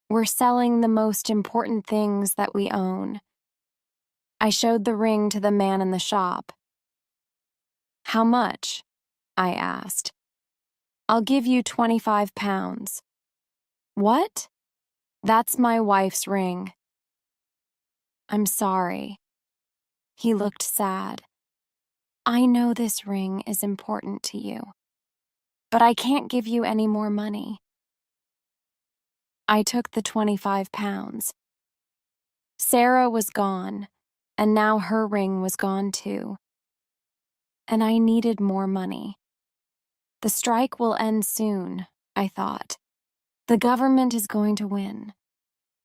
We're selling the most important things that we own. I showed the ring to the man in the shop. How much? I asked. I'll give you £25. What? That's my wife's ring. I'm sorry. He looked sad. I know this ring is important to you, but I can't give you any more money. I took the £25. Sarah was gone, and now her ring was gone too. And I needed more money. The strike will end soon, I thought. The government is going to win.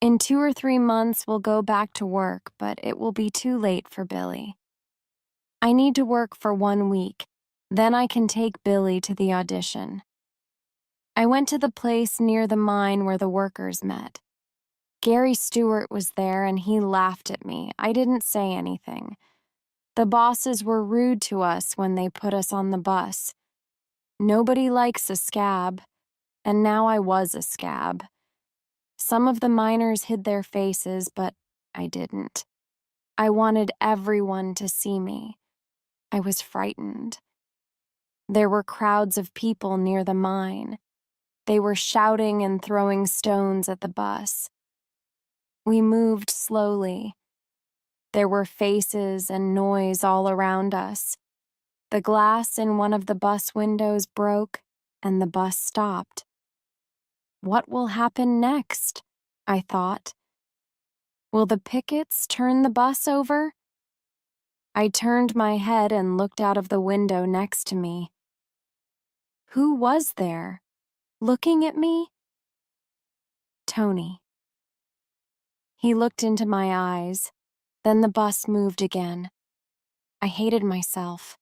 In 2 or 3 months, we'll go back to work, but it will be too late for Billy. I need to work for 1 week, then I can take Billy to the audition. I went to the place near the mine where the workers met. Gary Stewart was there and he laughed at me. I didn't say anything. The bosses were rude to us when they put us on the bus. Nobody likes a scab, and now I was a scab. Some of the miners hid their faces, but I didn't. I wanted everyone to see me. I was frightened. There were crowds of people near the mine. They were shouting and throwing stones at the bus. We moved slowly. There were faces and noise all around us. The glass in one of the bus windows broke, and the bus stopped. What will happen next? I thought. Will the pickets turn the bus over? I turned my head and looked out of the window next to me. Who was there, looking at me? Tony. He looked into my eyes. Then the bus moved again. I hated myself,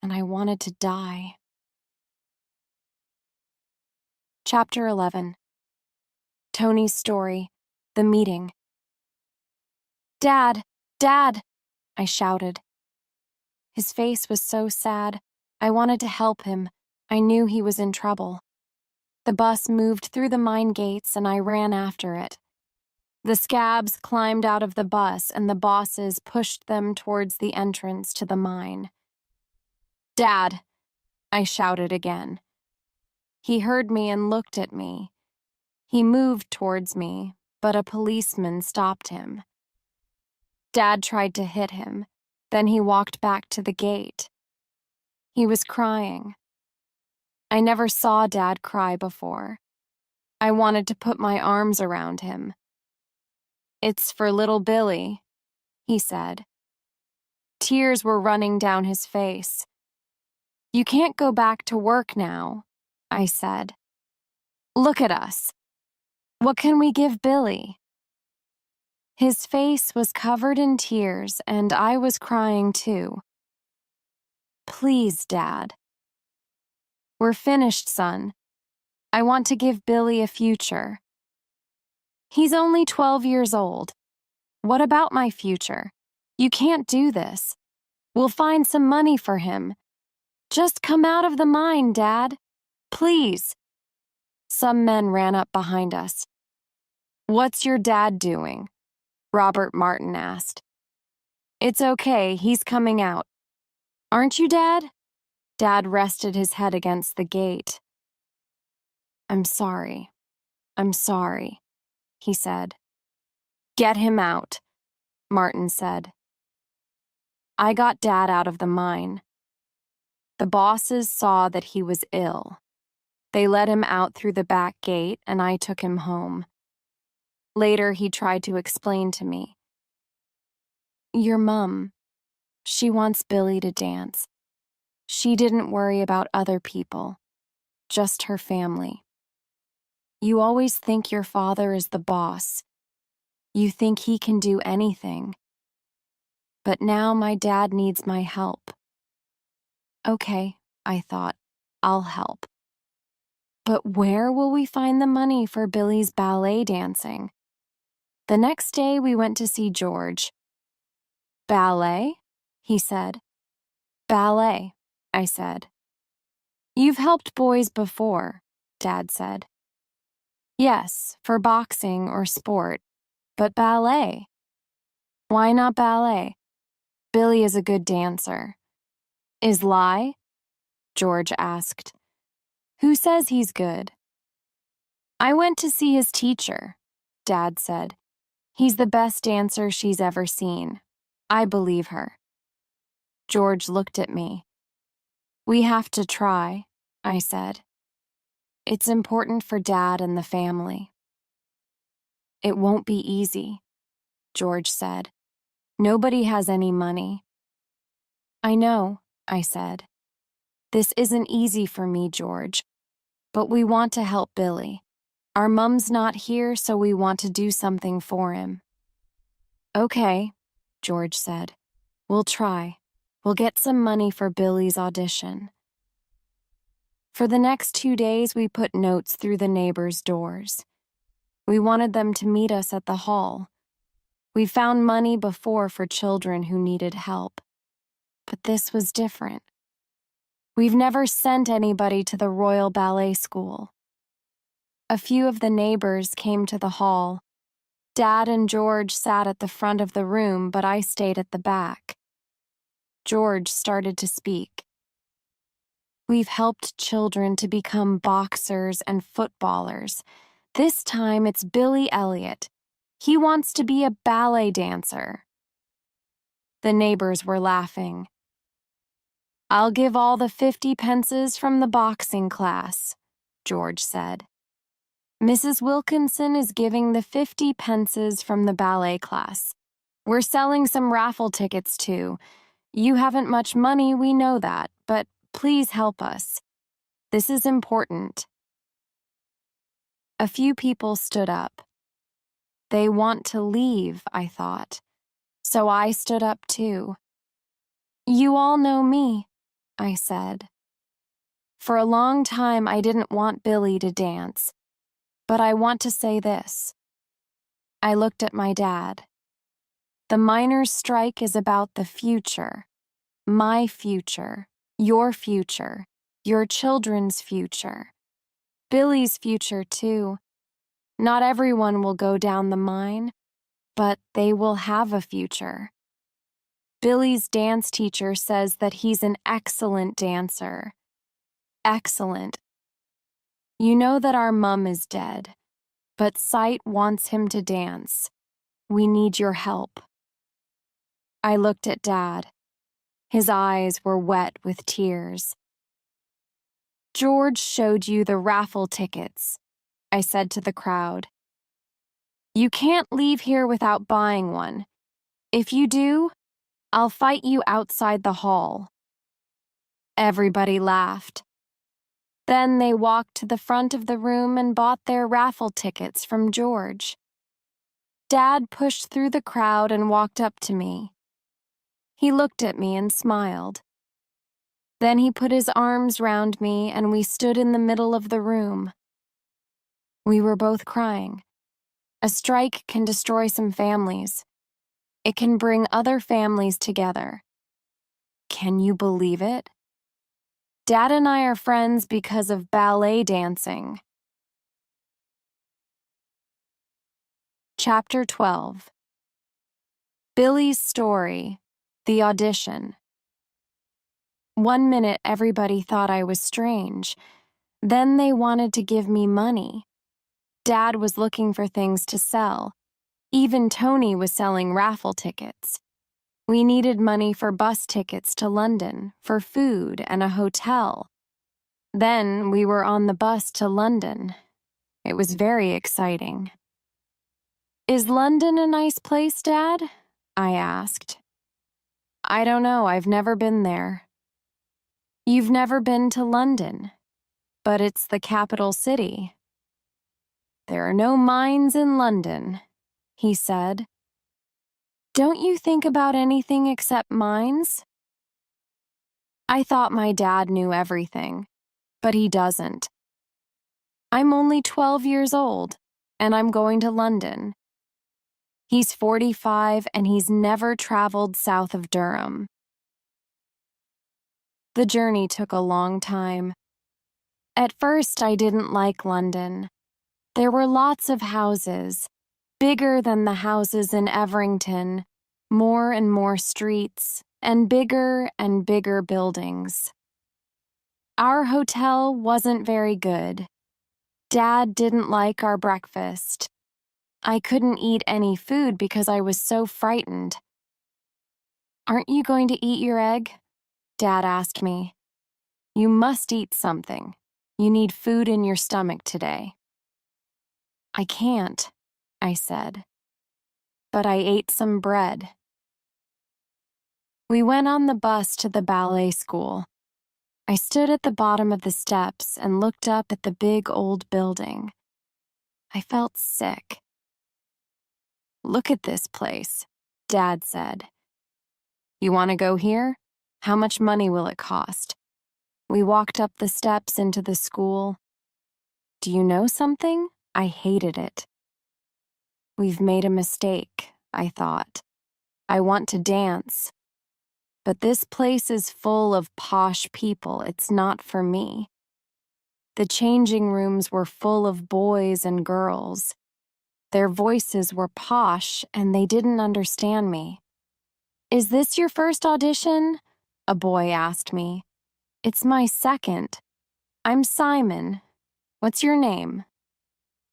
and I wanted to die. Chapter 11. Tony's story, the meeting. Dad! Dad! I shouted. His face was so sad. I wanted to help him. I knew he was in trouble. The bus moved through the mine gates, and I ran after it. The scabs climbed out of the bus, and the bosses pushed them towards the entrance to the mine. Dad! I shouted again. He heard me and looked at me. He moved towards me, but a policeman stopped him. Dad tried to hit him. Then he walked back to the gate. He was crying. I never saw Dad cry before. I wanted to put my arms around him. It's for little Billy, he said. Tears were running down his face. You can't go back to work now, I said. Look at us. What can we give Billy? His face was covered in tears, and I was crying too. Please, Dad. We're finished, son. I want to give Billy a future. He's only 12 years old. What about my future? You can't do this. We'll find some money for him. Just come out of the mine, Dad. Please. Some men ran up behind us. What's your dad doing? Robert Martin asked. It's okay, he's coming out. Aren't you, Dad? Dad rested his head against the gate. I'm sorry, he said. Get him out, Martin said. I got Dad out of the mine. The bosses saw that he was ill. They let him out through the back gate, and I took him home. Later, he tried to explain to me. Your mom, she wants Billy to dance. She didn't worry about other people, just her family. You always think your father is the boss. You think he can do anything. But now my dad needs my help. Okay, I thought, I'll help. But where will we find the money for Billy's ballet dancing? The next day we went to see George. Ballet? He said. Ballet, I said. You've helped boys before, Dad said. Yes, for boxing or sport, but ballet? Why not ballet? Billy is a good dancer. Is lie? George asked. Who says he's good? I went to see his teacher, Dad said. He's the best dancer she's ever seen. I believe her. George looked at me. We have to try, I said. It's important for Dad and the family. It won't be easy, George said. Nobody has any money. I know, I said. This isn't easy for me, George, but we want to help Billy. Our mom's not here, so we want to do something for him. Okay, George said. We'll try. We'll get some money for Billy's audition. For the next 2 days, we put notes through the neighbors' doors. We wanted them to meet us at the hall. We found money before for children who needed help. But this was different. We've never sent anybody to the Royal Ballet School. A few of the neighbors came to the hall. Dad and George sat at the front of the room, but I stayed at the back. George started to speak. We've helped children to become boxers and footballers. This time it's Billy Elliot. He wants to be a ballet dancer. The neighbors were laughing. I'll give all the 50 pences from the boxing class, George said. Mrs. Wilkinson is giving the 50 pences from the ballet class. We're selling some raffle tickets too. You haven't much money, we know that, but please help us. This is important. A few people stood up. They want to leave, I thought. So I stood up too. You all know me, I said. For a long time, I didn't want Billy to dance. But I want to say this. I looked at my dad. The miners' strike is about the future. My future, your children's future. Billy's future, too. Not everyone will go down the mine, but they will have a future. Billy's dance teacher says that he's an excellent dancer. Excellent. You know that our mum is dead, but Sight wants him to dance. We need your help. I looked at Dad. His eyes were wet with tears. George showed you the raffle tickets, I said to the crowd. You can't leave here without buying one. If you do, I'll fight you outside the hall." Everybody laughed. Then they walked to the front of the room and bought their raffle tickets from George. Dad pushed through the crowd and walked up to me. He looked at me and smiled. Then he put his arms round me and we stood in the middle of the room. We were both crying. A strike can destroy some families. It can bring other families together. Can you believe it? Dad and I are friends because of ballet dancing. Chapter 12. Billy's Story, The Audition. 1 minute everybody thought I was strange. Then they wanted to give me money. Dad was looking for things to sell. Even Tony was selling raffle tickets. We needed money for bus tickets to London, for food and a hotel. Then we were on the bus to London. It was very exciting. "Is London a nice place, Dad?" I asked. "I don't know, I've never been there." "You've never been to London, but it's the capital city." "There are no mines in London," he said. "Don't you think about anything except mines?" I thought my dad knew everything, but he doesn't. I'm only 12 years old, and I'm going to London. He's 45 and he's never traveled south of Durham. The journey took a long time. At first, I didn't like London. There were lots of houses, bigger than the houses in Everington, more and more streets, and bigger buildings. Our hotel wasn't very good. Dad didn't like our breakfast. I couldn't eat any food because I was so frightened. "Aren't you going to eat your egg?" Dad asked me. "You must eat something. You need food in your stomach today." "I can't," I said. But I ate some bread. We went on the bus to the ballet school. I stood at the bottom of the steps and looked up at the big old building. I felt sick. "Look at this place," Dad said. "You want to go here? How much money will it cost?" We walked up the steps into the school. Do you know something? I hated it. We've made a mistake, I thought. I want to dance. But this place is full of posh people. It's not for me. The changing rooms were full of boys and girls. Their voices were posh, and they didn't understand me. "Is this your first audition?" a boy asked me. "It's my second. I'm Simon. What's your name?"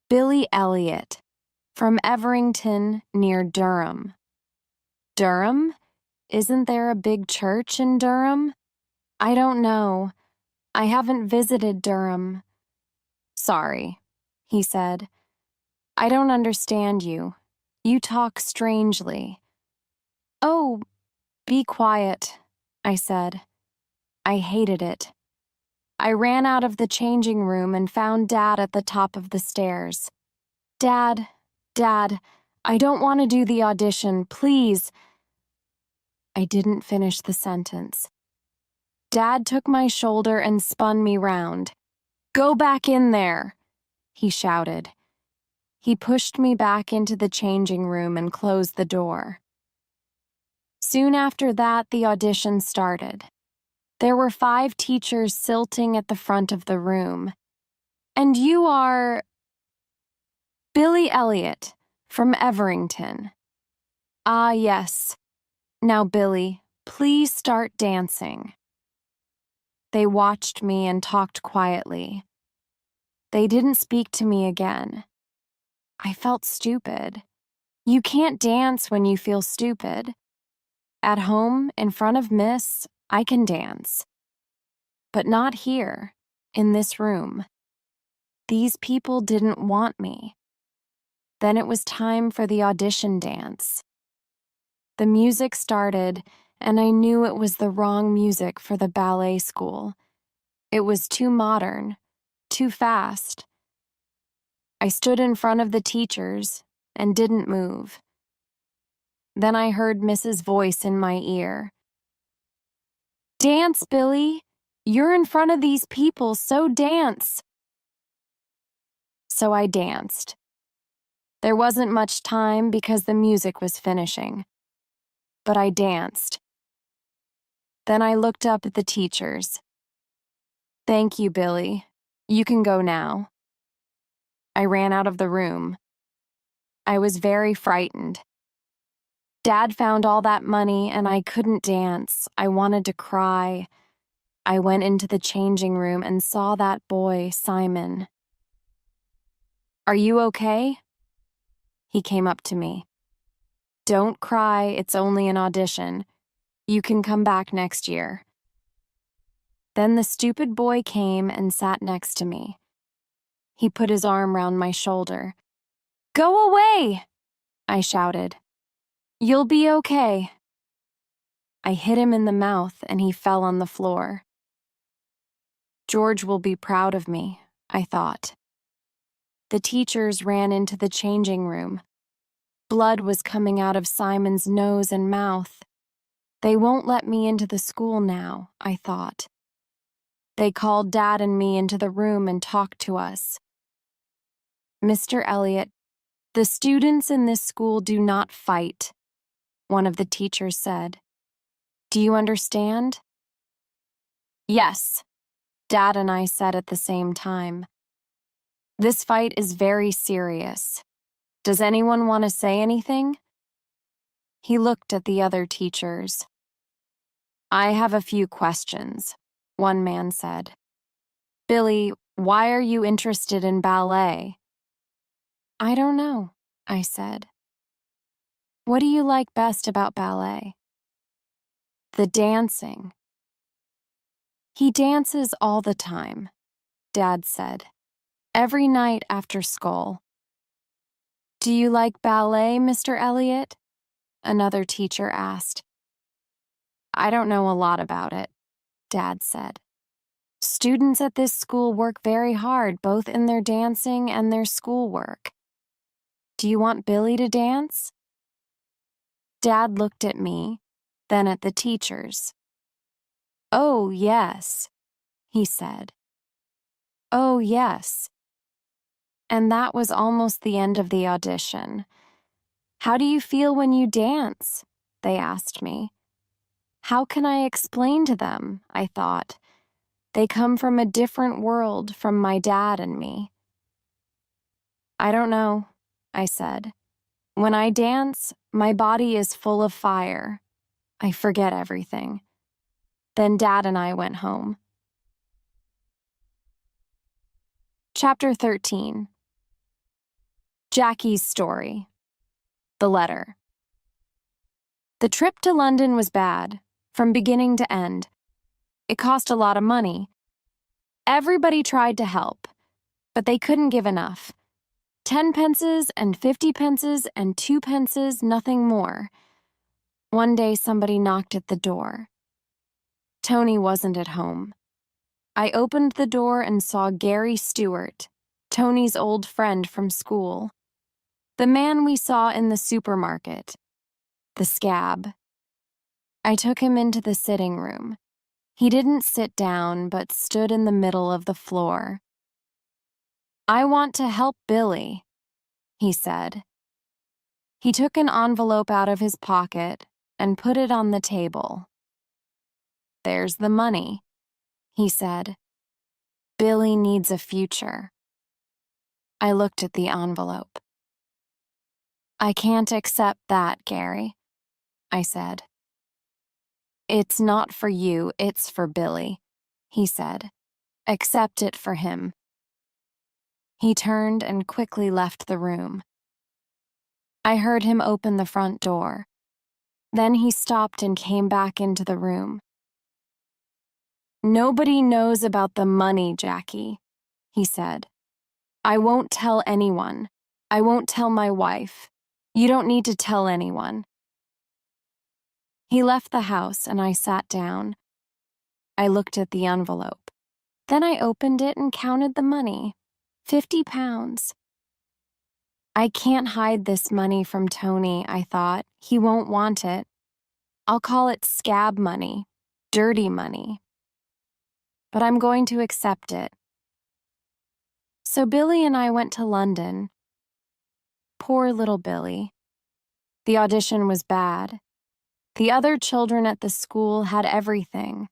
"Billy Elliot, from Everington near Durham." "Durham? Isn't there a big church in Durham?" "I don't know. I haven't visited Durham." "Sorry," he said. "I don't understand you. You talk strangely." "Oh, be quiet," I said. I hated it. I ran out of the changing room and found Dad at the top of the stairs. Dad, I don't want to do the audition, please." I didn't finish the sentence. Dad took my shoulder and spun me round. "Go back in there," he shouted. He pushed me back into the changing room and closed the door. Soon after that, the audition started. There were 5 teachers silting at the front of the room. "And you are—" "Billy Elliot, from Everington." "Ah, yes. Now, Billy, please start dancing." They watched me and talked quietly. They didn't speak to me again. I felt stupid. You can't dance when you feel stupid. At home, in front of Miss, I can dance. But not here, in this room. These people didn't want me. Then it was time for the audition dance. The music started, and I knew it was the wrong music for the ballet school. It was too modern, too fast. I stood in front of the teachers and didn't move. Then I heard Mrs. Voice in my ear. "Dance, Billy! You're in front of these people, so dance!" So I danced. There wasn't much time because the music was finishing. But I danced. Then I looked up at the teachers. "Thank you, Billy. You can go now." I ran out of the room. I was very frightened. Dad found all that money and I couldn't dance. I wanted to cry. I went into the changing room and saw that boy, Simon. "Are you okay?" He came up to me. "Don't cry, it's only an audition. You can come back next year." Then the stupid boy came and sat next to me. He put his arm round my shoulder. "Go away!" I shouted. "You'll be okay." I hit him in the mouth and he fell on the floor. George will be proud of me, I thought. The teachers ran into the changing room. Blood was coming out of Simon's nose and mouth. They won't let me into the school now, I thought. They called Dad and me into the room and talked to us. "Mr. Elliot, the students in this school do not fight," one of the teachers said. "Do you understand?" "Yes," Dad and I said at the same time. "This fight is very serious. Does anyone want to say anything?" He looked at the other teachers. "I have a few questions," one man said. "Billy, why are you interested in ballet?" "I don't know," I said. "What do you like best about ballet?" "The dancing." "He dances all the time," Dad said. "Every night after school." "Do you like ballet, Mr. Elliot?" another teacher asked. "I don't know a lot about it," Dad said. "Students at this school work very hard, both in their dancing and their schoolwork. Do you want Billy to dance?" Dad looked at me, then at the teachers. "Oh, yes," he said. "Oh, yes." And that was almost the end of the audition. "How do you feel when you dance?" they asked me. How can I explain to them, I thought. They come from a different world from my dad and me. "I don't know," I said. "When I dance, my body is full of fire. I forget everything." Then Dad and I went home. Chapter 13. Jackie's Story. The Letter. The trip to London was bad, from beginning to end. It cost a lot of money. Everybody tried to help, but they couldn't give enough. 10 pences and 50 pences and 2 pences, nothing more. One day somebody knocked at the door. Tony wasn't at home. I opened the door and saw Gary Stewart, Tony's old friend from school. The man we saw in the supermarket. The scab. I took him into the sitting room. He didn't sit down, but stood in the middle of the floor. "I want to help Billy," he said. He took an envelope out of his pocket and put it on the table. "There's the money," he said. "Billy needs a future." I looked at the envelope. "I can't accept that, Gary," I said. "It's not for you, it's for Billy," he said. "Accept it for him." He turned and quickly left the room. I heard him open the front door. Then he stopped and came back into the room. "Nobody knows about the money, Jackie," he said. "I won't tell anyone. I won't tell my wife. You don't need to tell anyone. He left the house and I sat down. I looked at the envelope. Then I opened it and counted the money. 50 pounds. I can't hide this money from Tony, I thought. He won't want it. I'll call it scab money, dirty money. But I'm going to accept it. So Billy and I went to London. Poor little Billy. The audition was bad. The other children at the school had everything.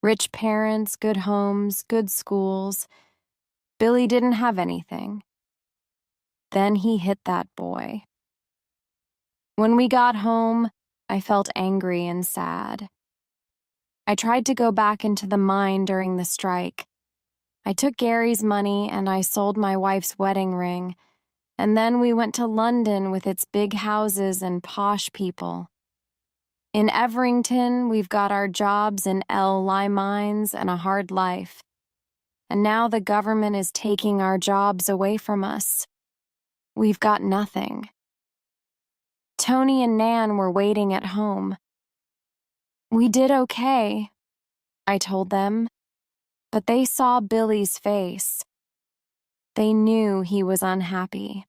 Rich parents, good homes, good schools. Billy didn't have anything. Then he hit that boy. When we got home, I felt angry and sad. I tried to go back into the mine during the strike. I took Gary's money and I sold my wife's wedding ring, and then we went to London with its big houses and posh people. In Everington, we've got our jobs in lime mines and a hard life. And now the government is taking our jobs away from us. We've got nothing. Tony and Nan were waiting at home. We did okay, I told them, but they saw Billy's face. They knew he was unhappy.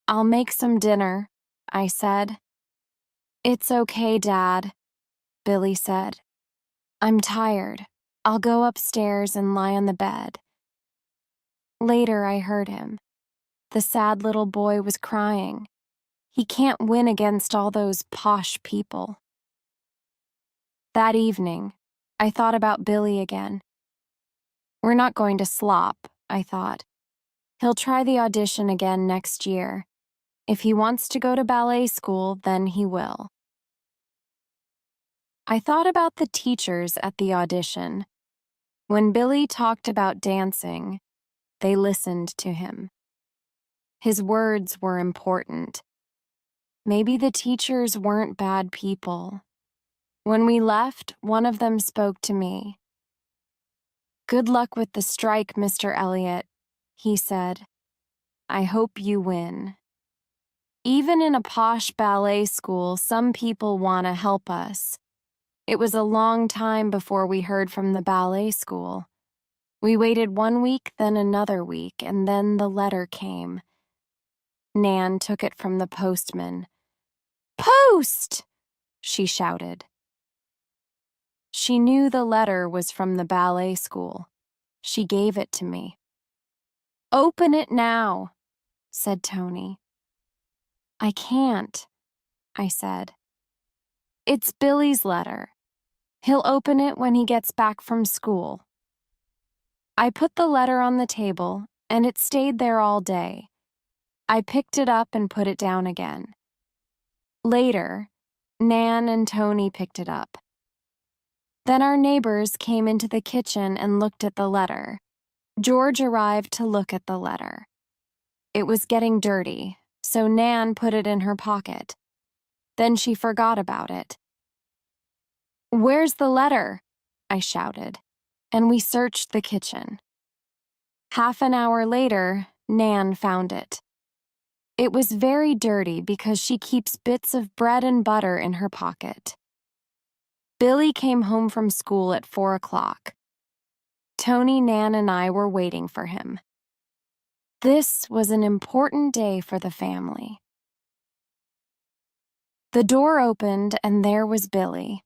I'll make some dinner, I said. It's okay, Dad, Billy said. I'm tired. I'll go upstairs and lie on the bed. Later, I heard him. The sad little boy was crying. He can't win against all those posh people. That evening, I thought about Billy again. We're not going to slop, I thought. He'll try the audition again next year. If he wants to go to ballet school, then he will. I thought about the teachers at the audition. When Billy talked about dancing, they listened to him. His words were important. Maybe the teachers weren't bad people. When we left, one of them spoke to me. "Good luck with the strike, Mr. Elliot," he said. "I hope you win." Even in a posh ballet school, some people want to help us. It was a long time before we heard from the ballet school. We waited 1 week, then another week, and then the letter came. Nan took it from the postman. "Post!" she shouted. She knew the letter was from the ballet school. She gave it to me. "Open it now," said Tony. "I can't," I said. "It's Billy's letter. He'll open it when he gets back from school." I put the letter on the table, and it stayed there all day. I picked it up and put it down again. Later, Nan and Tony picked it up. Then our neighbors came into the kitchen and looked at the letter. George arrived to look at the letter. It was getting dirty, so Nan put it in her pocket. Then she forgot about it. "Where's the letter?" I shouted, and we searched the kitchen. Half an hour later, Nan found it. It was very dirty because she keeps bits of bread and butter in her pocket. Billy came home from school at 4 o'clock. Tony, Nan, and I were waiting for him. This was an important day for the family. The door opened and there was Billy.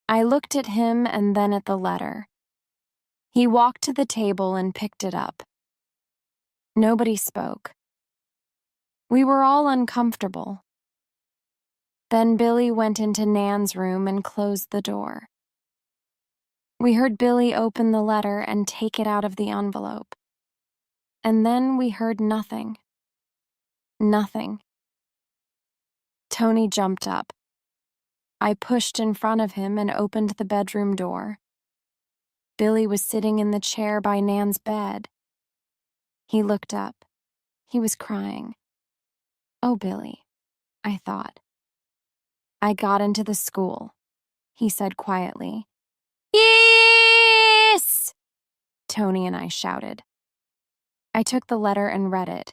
I looked at him and then at the letter. He walked to the table and picked it up. Nobody spoke. We were all uncomfortable. Then Billy went into Nan's room and closed the door. We heard Billy open the letter and take it out of the envelope. And then we heard nothing. Nothing. Tony jumped up. I pushed in front of him and opened the bedroom door. Billy was sitting in the chair by Nan's bed. He looked up. He was crying. "Oh, Billy," I thought. "I got into the school," he said quietly. "Yes!" Tony and I shouted. I took the letter and read it.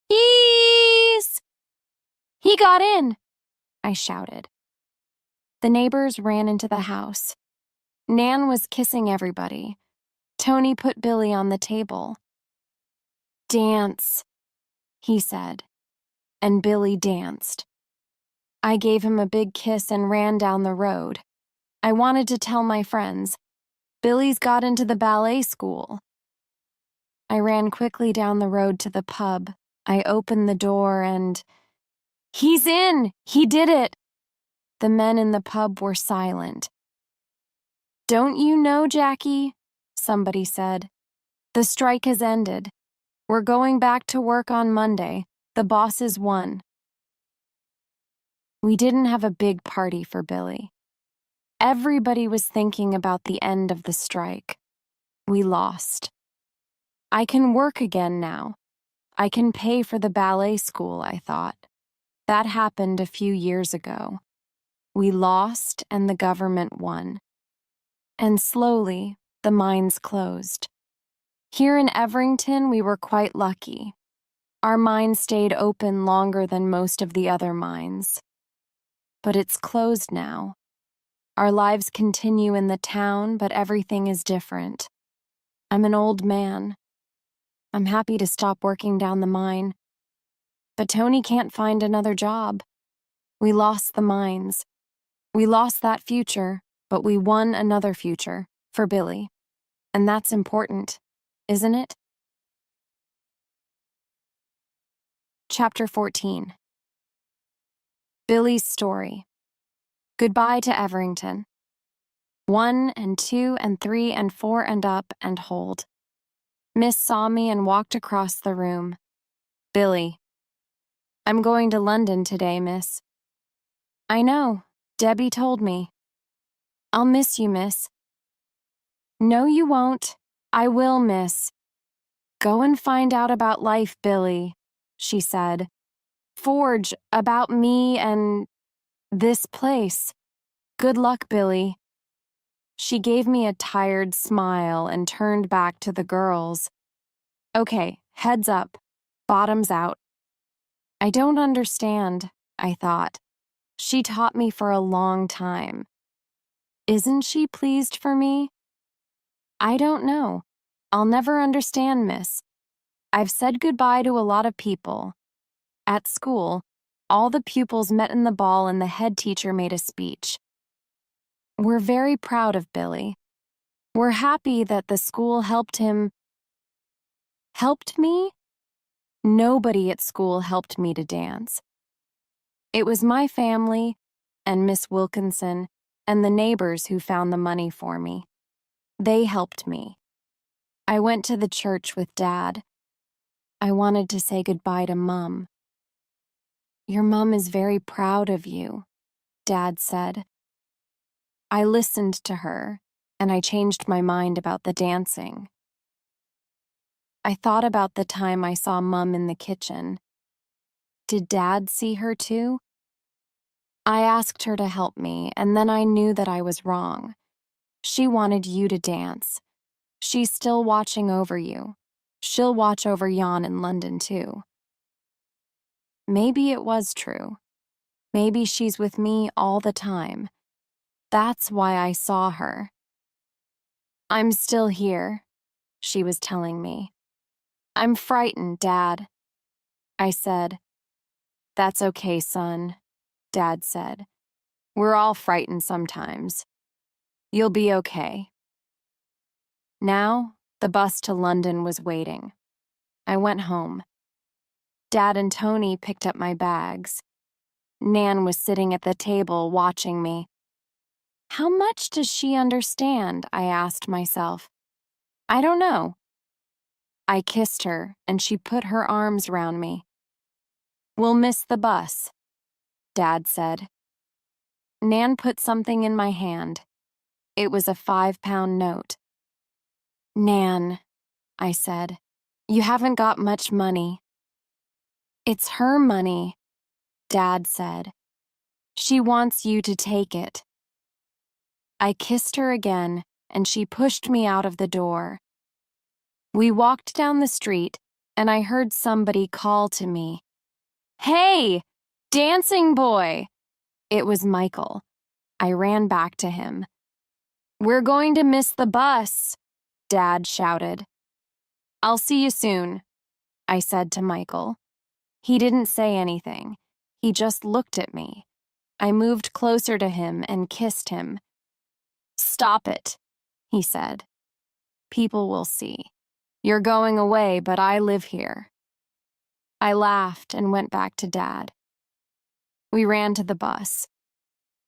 Yes! He got in, I shouted. The neighbors ran into the house. Nan was kissing everybody. Tony put Billy on the table. Dance, he said, and Billy danced. I gave him a big kiss and ran down the road. I wanted to tell my friends, Billy's got into the ballet school. I ran quickly down the road to the pub. I opened the door and... He's in! He did it! The men in the pub were silent. Don't you know, Jackie? Somebody said. The strike has ended. We're going back to work on Monday. The bosses won. We didn't have a big party for Billy. Everybody was thinking about the end of the strike. We lost. I can work again now. I can pay for the ballet school, I thought. That happened a few years ago. We lost and the government won. And slowly, the mines closed. Here in Everington, we were quite lucky. Our mine stayed open longer than most of the other mines. But it's closed now. Our lives continue in the town, but everything is different. I'm an old man. I'm happy to stop working down the mine. But Tony can't find another job. We lost the mines. We lost that future, but we won another future for Billy. And that's important, isn't it? Chapter 14. Billy's Story. Goodbye to Everington. 1 and 2 and 3 and 4 and up and hold. Miss saw me and walked across the room. Billy. I'm going to London today, miss. I know. Debbie told me. I'll miss you, miss. No, you won't. I will, miss. Go and find out about life, Billy, she said. Forge about me and this place. Good luck, Billy. She gave me a tired smile and turned back to the girls. Okay, heads up, bottoms out. I don't understand, I thought. She taught me for a long time. Isn't she pleased for me? I don't know. I'll never understand, miss. I've said goodbye to a lot of people. At school, all the pupils met in the ball and the head teacher made a speech. We're very proud of Billy. We're happy that the school helped him. Helped me? Nobody at school helped me to dance. It was my family and Miss Wilkinson and the neighbors who found the money for me. They helped me. I went to the church with Dad. I wanted to say goodbye to Mum. Your mum is very proud of you, Dad said. I listened to her, and I changed my mind about the dancing. I thought about the time I saw Mum in the kitchen. Did Dad see her too? I asked her to help me, and then I knew that I was wrong. She wanted you to dance. She's still watching over you. She'll watch over Jan in London too. Maybe it was true. Maybe she's with me all the time. That's why I saw her. I'm still here, she was telling me. I'm frightened, Dad. I said. That's okay, son, Dad said. We're all frightened sometimes. You'll be okay. Now, the bus to London was waiting. I went home. Dad and Tony picked up my bags. Nan was sitting at the table watching me. How much does she understand? I asked myself. I don't know. I kissed her, and she put her arms round me. We'll miss the bus, Dad said. Nan put something in my hand. It was a 5-pound note. Nan, I said, you haven't got much money. It's her money, Dad said. She wants you to take it. I kissed her again, and she pushed me out of the door. We walked down the street, and I heard somebody call to me, "Hey, dancing boy!" It was Michael. I ran back to him. "We're going to miss the bus," Dad shouted. "I'll see you soon," I said to Michael. He didn't say anything. He just looked at me. I moved closer to him and kissed him. "Stop it," he said. "People will see. You're going away, but I live here." I laughed and went back to Dad. We ran to the bus.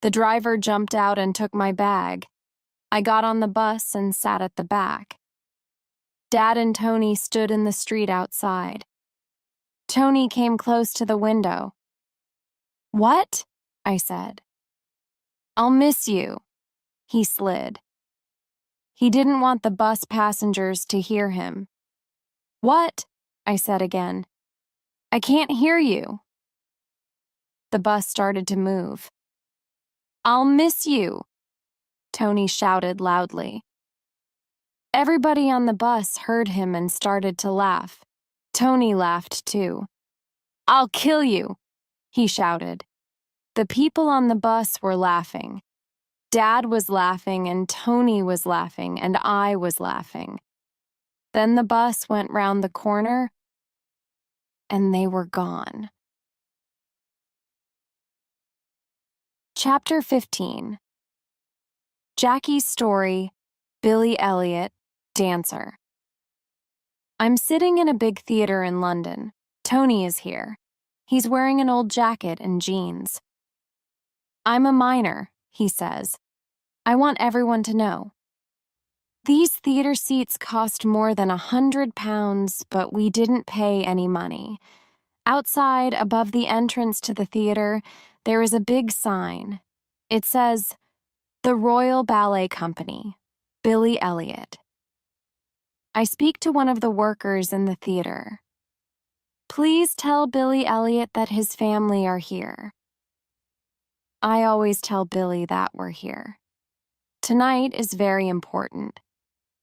The driver jumped out and took my bag. I got on the bus and sat at the back. Dad and Tony stood in the street outside. Tony came close to the window. "What?" I said. "I'll miss you." He slid. He didn't want the bus passengers to hear him. "What?" I said again. "I can't hear you." The bus started to move. "I'll miss you," Tony shouted loudly. Everybody on the bus heard him and started to laugh. Tony laughed too. "I'll kill you," he shouted. The people on the bus were laughing. Dad was laughing and Tony was laughing and I was laughing. Then the bus went round the corner and they were gone. Chapter 15. Jackie's story, Billy Elliot, Dancer. I'm sitting in a big theater in London. Tony is here. He's wearing an old jacket and jeans. "I'm a minor," he says. "I want everyone to know. These theater seats cost more than £100, but we didn't pay any money. Outside, above the entrance to the theater, there is a big sign. It says, 'The Royal Ballet Company, Billy Elliot.' I speak to one of the workers in the theater. 'Please tell Billy Elliot that his family are here.' I always tell Billy that we're here. Tonight is very important.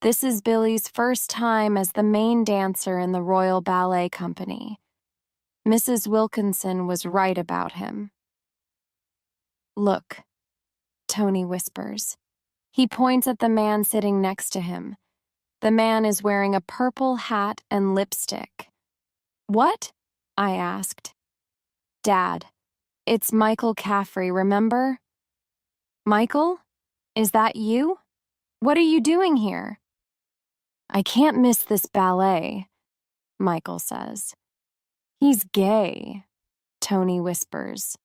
This is Billy's first time as the main dancer in the Royal Ballet Company. Mrs. Wilkinson was right about him." "Look," Tony whispers. He points at the man sitting next to him. The man is wearing a purple hat and lipstick. "What?" I asked. "Dad, it's Michael Caffrey, remember?" "Michael? Is that you? What are you doing here?" "I can't miss this ballet," Michael says. "He's gay," Tony whispers.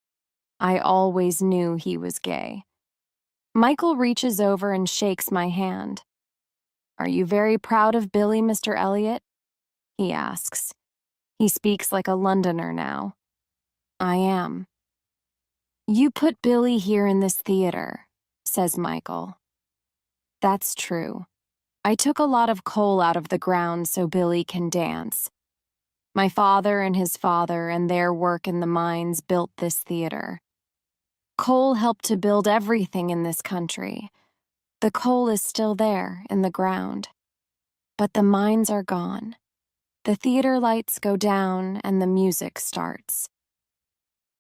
I always knew he was gay. Michael reaches over and shakes my hand. "Are you very proud of Billy, Mr. Elliot?" he asks. He speaks like a Londoner now. "I am." "You put Billy here in this theater," says Michael. "That's true. I took a lot of coal out of the ground so Billy can dance. My father and his father and their work in the mines built this theater. Coal helped to build everything in this country. The coal is still there in the ground. But the mines are gone. The theater lights go down and the music starts.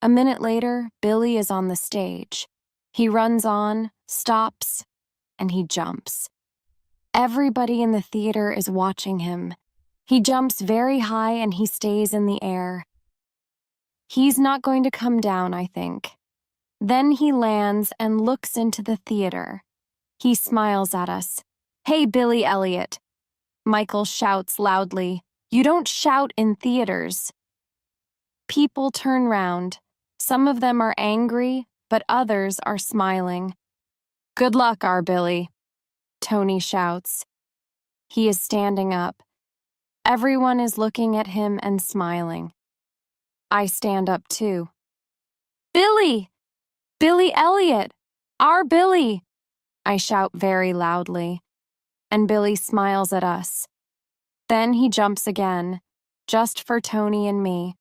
A minute later, Billy is on the stage. He runs on, stops, and he jumps. Everybody in the theater is watching him. He jumps very high and he stays in the air. He's not going to come down, I think. Then he lands and looks into the theater. He smiles at us. "Hey, Billy Elliot." Michael shouts loudly. "You don't shout in theaters." People turn round. Some of them are angry, but others are smiling. "Good luck, our Billy," Tony shouts. He is standing up. Everyone is looking at him and smiling. I stand up too. "Billy! Billy Elliot! Our Billy!" I shout very loudly, and Billy smiles at us. Then he jumps again, just for Tony and me.